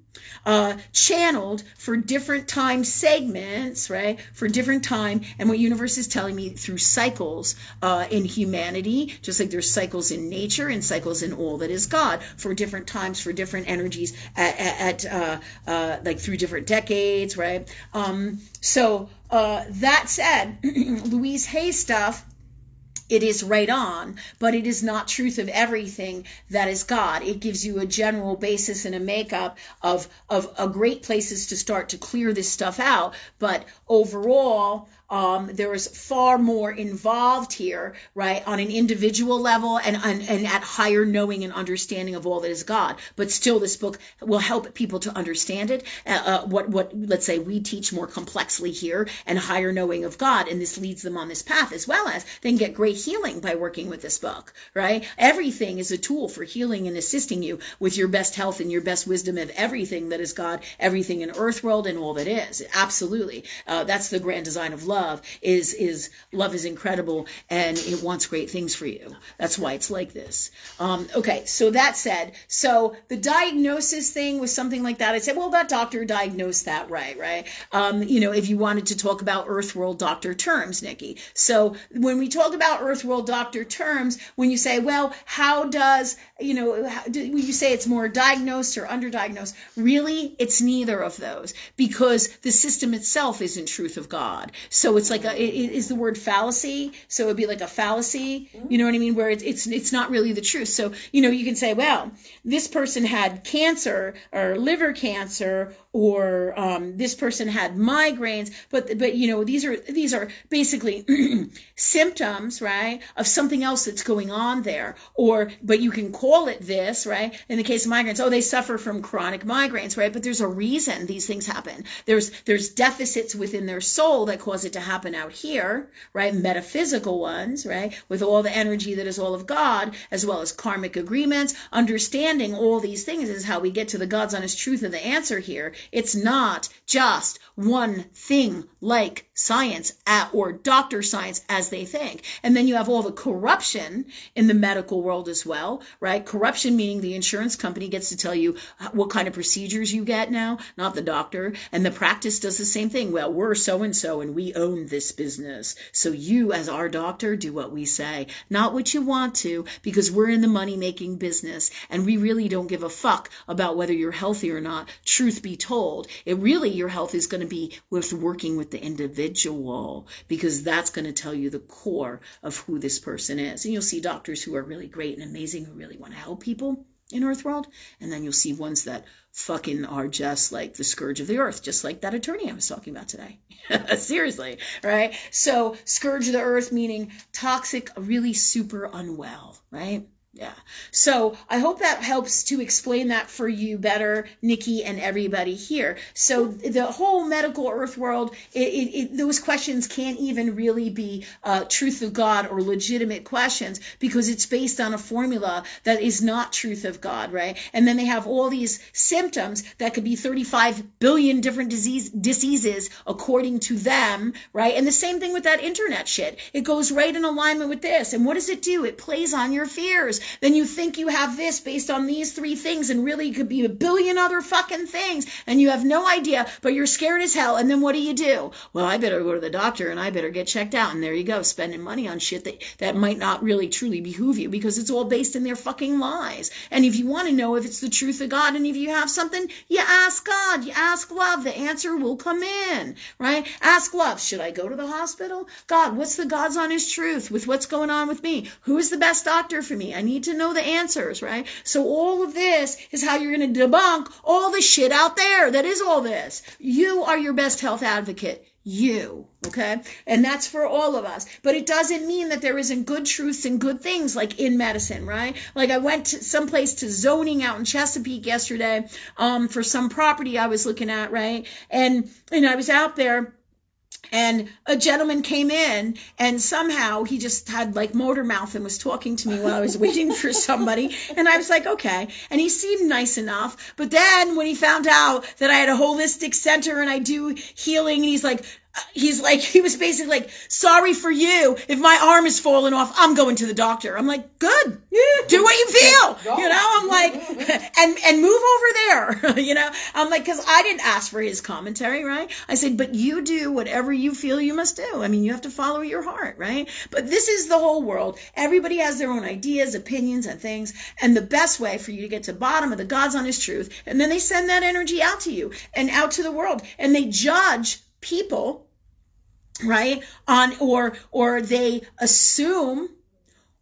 channeled for different time segments, right? For different time. And what universe is telling me through cycles in humanity, just like there's cycles in nature and cycles in all that is God, for different times, for different energies at like through different decades, right? So that said, Louise Hay stuff, it is right on, but it is not truth of everything that is God. It gives you a general basis and a makeup of great places to start to clear this stuff out. But overall, there is far more involved here, right, on an individual level and at higher knowing and understanding of all that is God. But still, this book will help people to understand it. What let's say we teach more complexly here and higher knowing of God, and this leads them on this path, as well as they can get great healing by working with this book, right? Everything is a tool for healing and assisting you with your best health and your best wisdom of everything that is God, everything in earth world and all that is. Absolutely. That's the grand design of love, is love is incredible and it wants great things for you. That's why it's like this. Okay, so that said, so the diagnosis thing was something like that. I said, well, that doctor diagnosed that right? If you wanted to talk about earth world doctor terms, Nikki. So when we talk about earth world doctor terms, when you say, well, how does, when you say it's more diagnosed or underdiagnosed, really, it's neither of those, because the system itself isn't truth of God. So it's like it is the word fallacy. So it'd be like a fallacy, you know what I mean? Where it's not really the truth. So, you can say, well, this person had cancer or liver cancer, or this person had migraines, but these are basically symptoms, right, of something else that's going on there. But you can call it this, right? In the case of migraines, they suffer from chronic migraines, right? But there's a reason these things happen. There's deficits within their soul that cause it to happen out here, right? Metaphysical ones, right? With all the energy that is all of God, as well as karmic agreements. Understanding all these things is how we get to the God's honest truth of the answer here. It's not just one thing like science or doctor science as they think. And then you have all the corruption in the medical world as well, right? Corruption meaning the insurance company gets to tell you what kind of procedures you get now, not the doctor. And the practice does the same thing. Well, we're so-and-so and we own this business. So you, as our doctor, do what we say, not what you want to, because we're in the money-making business and we really don't give a fuck about whether you're healthy or not. Truth be told, your health is going to be with working with the individual, because that's going to tell you the core of who this person is. And you'll see doctors who are really great and amazing, who really want to help people in earth world, and then you'll see ones that fucking are just like the scourge of the earth, just like that attorney I was talking about today. Seriously, right? So scourge of the earth meaning toxic, really super unwell, right? Yeah. So I hope that helps to explain that for you better, Nikki, and everybody here. So the whole medical earth world, those questions can't even really be truth of God or legitimate questions, because it's based on a formula that is not truth of God, right? And then they have all these symptoms that could be 35 billion different diseases according to them, right? And the same thing with that internet shit. It goes right in alignment with this. And what does it do? It plays on your fears. Then you think you have this based on these three things, and really it could be a billion other fucking things, and you have no idea, but you're scared as hell. And then what do? Well, I better go to the doctor and I better get checked out. And there you go, spending money on shit that might not really truly behoove you, because it's all based in their fucking lies. And if you want to know if it's the truth of God, and if you have something, you ask God, you ask love, the answer will come in, right? Ask love. Should I go to the hospital? God, what's the God's honest truth with what's going on with me? Who is the best doctor for me? I need to know the answers, right? So all of this is how you're going to debunk all the shit out there that is all this. You are your best health advocate. You, okay? And that's for all of us. But it doesn't mean that there isn't good truths and good things like in medicine, right? Like I went to someplace to zoning out in Chesapeake yesterday for some property I was looking at, right? And I was out there, And a gentleman came in, and somehow he just had like motor mouth and was talking to me while I was waiting for somebody. And I was like, okay. And he seemed nice enough. But then when he found out that I had a holistic center and I do healing, and he was basically like, sorry for you. If my arm is falling off, I'm going to the doctor. I'm like, good. Do what you feel. You know, I'm like, and move over there. You know, I'm like, because I didn't ask for his commentary, right? I said, but you do whatever you feel you must do. I mean, you have to follow your heart, right? But this is the whole world. Everybody has their own ideas, opinions, and things. And the best way for you to get to the bottom of the God's honest truth, and then they send that energy out to you and out to the world, and they judge people, right, or they assume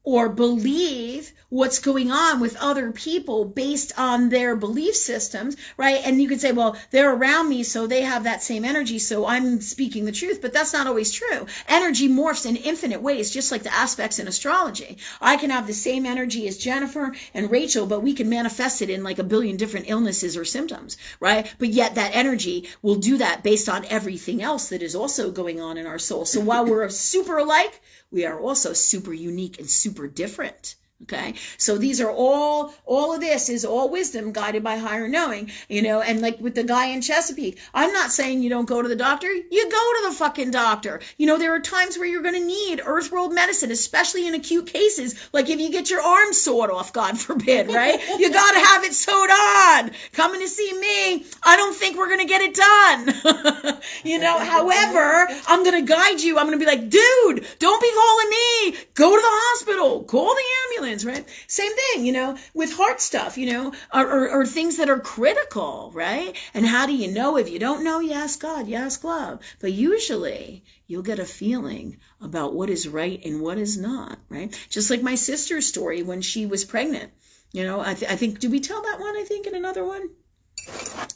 or believe what's going on with other people based on their belief systems, right? And you could say, well, they're around me, so they have that same energy, so I'm speaking the truth. But that's not always true. Energy morphs in infinite ways, just like the aspects in astrology. I can have the same energy as Jennifer and Rachel, but we can manifest it in like a billion different illnesses or symptoms, right? But yet that energy will do that based on everything else that is also going on in our soul. So while we're super alike, we are also super unique and super different. Okay, so these are all of this is all wisdom guided by higher knowing, you know. And like with the guy in Chesapeake, I'm not saying you don't go to the doctor. You go to the fucking doctor. You know, there are times where you're going to need earth world medicine, especially in acute cases, like if you get your arm sawed off, God forbid, right? You got to have it sewed on. Coming to see me, I don't think we're going to get it done. You know, however, I'm going to guide you. I'm going to be like, dude, don't be calling me. Go to the hospital. Call the ambulance. Right? Same thing, you know, with heart stuff, you know, or things that are critical, right? And how do you know? If you don't know, you ask God, you ask love. But usually you'll get a feeling about what is right and what is not, right? Just like my sister's story when she was pregnant. You know, I think, did we tell that one, I think, in another one?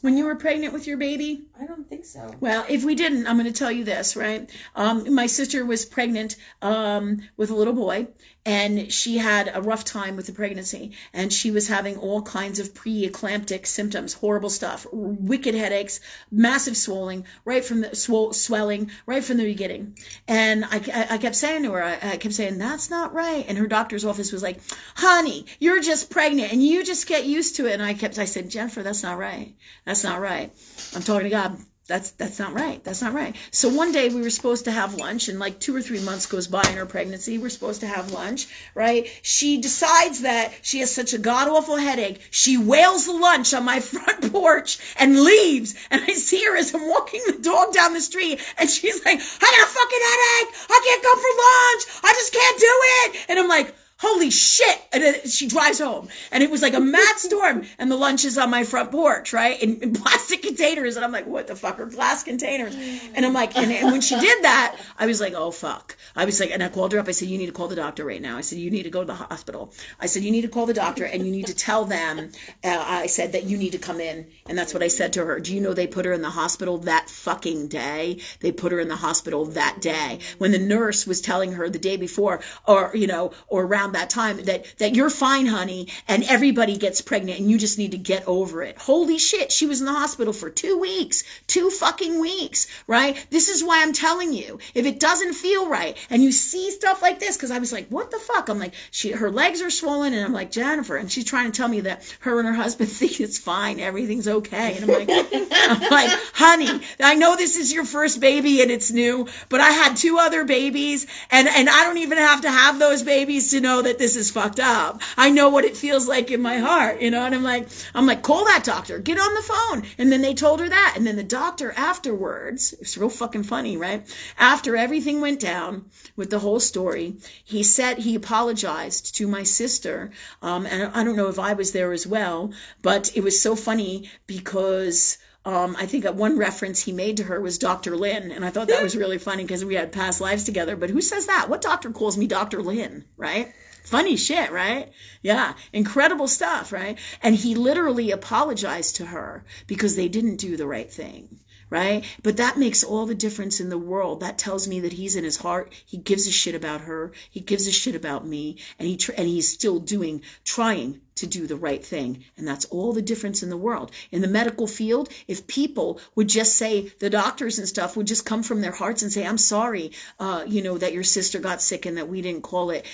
When you were pregnant with your baby? I don't think so. Well, if we didn't, I'm going to tell you this, right? My sister was pregnant with a little boy, and she had a rough time with the pregnancy, and she was having all kinds of pre-eclamptic symptoms, horrible stuff, wicked headaches, massive swelling, right from the swelling, right from the beginning. And I kept saying to her, I kept saying, that's not right. And her doctor's office was like, honey, you're just pregnant, and you just get used to it. And I said, Jennifer, that's not right. That's not right. I'm talking to God. That's not right. That's not right. So one day we were supposed to have lunch, and like 2 or 3 months goes by in her pregnancy. We're supposed to have lunch, right? She decides that she has such a god-awful headache. She wails the lunch on my front porch and leaves. And I see her as I'm walking the dog down the street, and she's like, I got a fucking headache. I can't go for lunch. I just can't do it. And I'm like, holy shit. And then she drives home, and it was like a mad storm, and the lunch is on my front porch, right, in plastic containers. And I'm like, what the fuck are glass containers? And I'm like, and when she did that, I was like, oh fuck. I was like, and I called her up. I said, you need to call the doctor right now. I said, you need to go to the hospital. I said, you need to call the doctor, and you need to tell them, I said, that you need to come in. And that's what I said to her. Do you know they put her in the hospital that fucking day? They put her in the hospital that day, when the nurse was telling her the day before, or, you know, or around that time, that you're fine, honey, and everybody gets pregnant, and you just need to get over it. Holy shit, she was in the hospital for 2 weeks, 2 fucking weeks, right? This is why I'm telling you, if it doesn't feel right, and you see stuff like this, because I was like, what the fuck? I'm like, her legs are swollen, and I'm like, Jennifer, and she's trying to tell me that her and her husband think it's fine, everything's okay, and I'm like, honey, I know this is your first baby and it's new, but I had 2 other babies, and I don't even have to have those babies to know that this is fucked up. I know what it feels like in my heart, you know. And I'm like, call that doctor, get on the phone. And then they told her that, and then the doctor afterwards, it's real fucking funny, right? After everything went down with the whole story, he said he apologized to my sister, and I don't know if I was there as well, but it was so funny because I think that one reference he made to her was Dr. Lynn, and I thought that was really funny because we had past lives together. But who says that? What doctor calls me Dr. Lynn, right? Funny shit, right? Yeah, incredible stuff, right? And he literally apologized to her because they didn't do the right thing, right? But that makes all the difference in the world. That tells me that he's in his heart. He gives a shit about her. He gives a shit about me, and he's still trying to do the right thing. And that's all the difference in the world. In the medical field, if people would just say, the doctors and stuff would just come from their hearts and say, I'm sorry, that your sister got sick and that we didn't call it.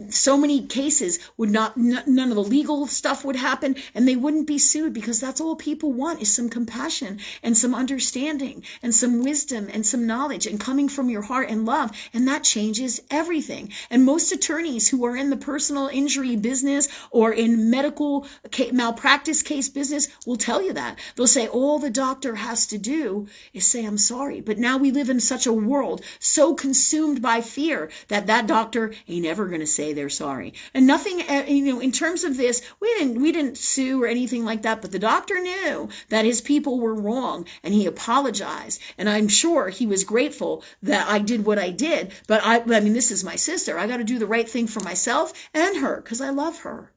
So many cases would none of the legal stuff would happen, and they wouldn't be sued, because that's all people want is some compassion and some understanding and some wisdom and some knowledge and coming from your heart and love. And that changes everything. And most attorneys who are in the personal injury business or in medical malpractice case business will tell you that. They'll say all the doctor has to do is say, I'm sorry. But now we live in such a world so consumed by fear that doctor ain't ever going to say they're sorry. And nothing, in terms of this, we didn't sue or anything like that, but the doctor knew that his people were wrong and he apologized. And I'm sure he was grateful that I did what I did. But I mean, this is my sister. I got to do the right thing for myself and her, because I love her.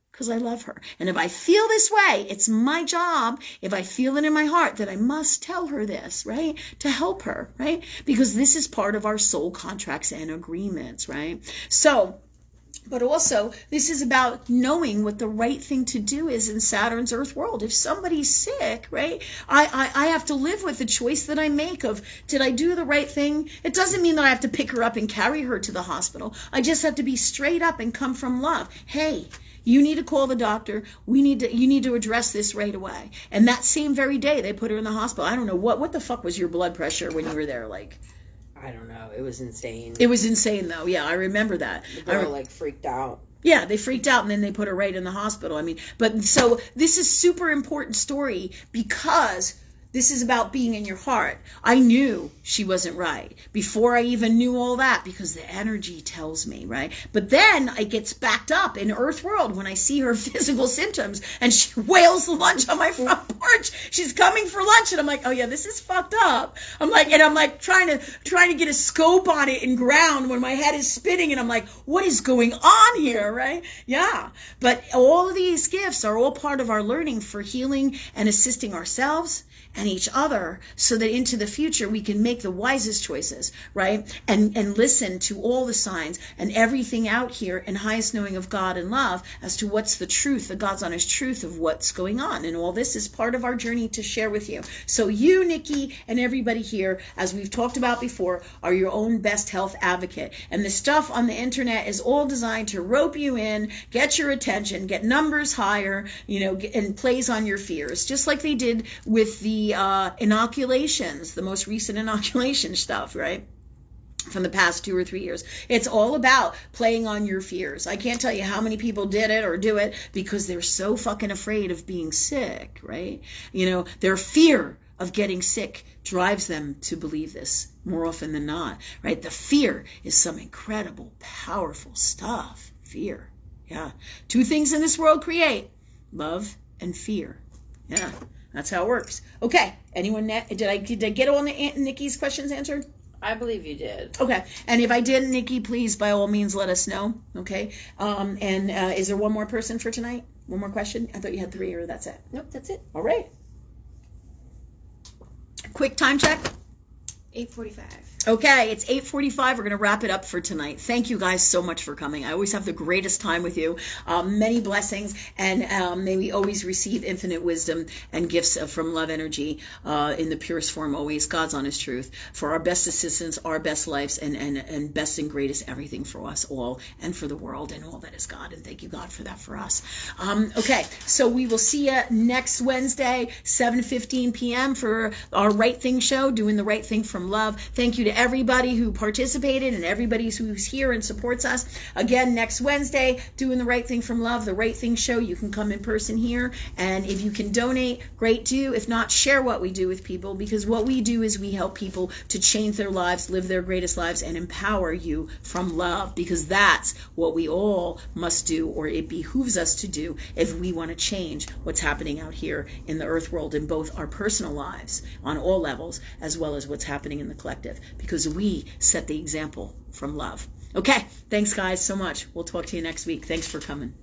And if I feel this way, it's my job, if I feel it in my heart, that I must tell her this, right? To help her, right? Because this is part of our soul contracts and agreements, right? So, but also, this is about knowing what the right thing to do is in Saturn's Earth world. If somebody's sick, right, I have to live with the choice that I make of, did I do the right thing? It doesn't mean that I have to pick her up and carry her to the hospital. I just have to be straight up and come from love. Hey, you need to call the doctor. You need to address this right away. And that same very day, they put her in the hospital. I don't know, what the fuck was your blood pressure when you were there like? I don't know. It was insane. It was insane, though. Yeah, I remember that. The girl, freaked out. Yeah, they freaked out, and then they put her right in the hospital. I mean, but so this is super important story because this is about being in your heart. I knew she wasn't right before I even knew all that, because the energy tells me, right? But then it gets backed up in Earth world when I see her physical symptoms, and she wails lunch on my front porch. She's coming for lunch, and I'm like, oh yeah, this is fucked up. I'm like trying to get a scope on it and ground when my head is spinning, and I'm like, what is going on here, right? Yeah. But all of these gifts are all part of our learning for healing and assisting ourselves and each other, so that into the future we can make the wisest choices, right? And listen to all the signs and everything out here in highest knowing of God and love as to what's the truth, the God's honest truth of what's going on. And all this is part of our journey to share with you. So you, Nikki, and everybody here, as we've talked about before, are your own best health advocate. And the stuff on the internet is all designed to rope you in, get your attention, get numbers higher, and plays on your fears, just like they did with the inoculations, the most recent inoculation stuff, right? From the past 2 or 3 years. It's all about playing on your fears. I can't tell you how many people did it or do it because they're so fucking afraid of being sick, right? Their fear of getting sick drives them to believe this more often than not, right? The fear is some incredible, powerful stuff. Fear. Yeah. 2 things in this world create love and fear. Yeah. That's how it works. Okay. Anyone? Did I get all Nikki's questions answered? I believe you did. Okay. And if I didn't, Nikki, please, by all means, let us know. Okay. And is there one more person for tonight? One more question? I thought you had 3, or that's it. Nope, that's it. All right. Quick time check. 8:45. Okay, it's 8:45. We're going to wrap it up for tonight. Thank you guys so much for coming. I always have the greatest time with you. Many blessings, and may we always receive infinite wisdom and gifts from love energy in the purest form always, God's honest truth, for our best assistance, our best lives, and best and greatest everything for us all and for the world and all that is God. And thank you, God, for that for us. Okay, so we will see you next Wednesday, 7:15 p.m. for our Right Thing show, doing the right thing from love. Thank you to everybody who participated and everybody who's here and supports us. Again, next Wednesday, doing the right thing from love, the Right Thing show. You can come in person here, and if you can donate, great too. If not, share what we do with people, because what we do is we help people to change their lives, live their greatest lives, and empower you from love, because that's what we all must do, or it behooves us to do, if we want to change what's happening out here in the earth world, in both our personal lives on all levels, as well as what's happening in the collective, because we set the example from love. Okay, thanks guys so much. We'll talk to you next week. Thanks for coming.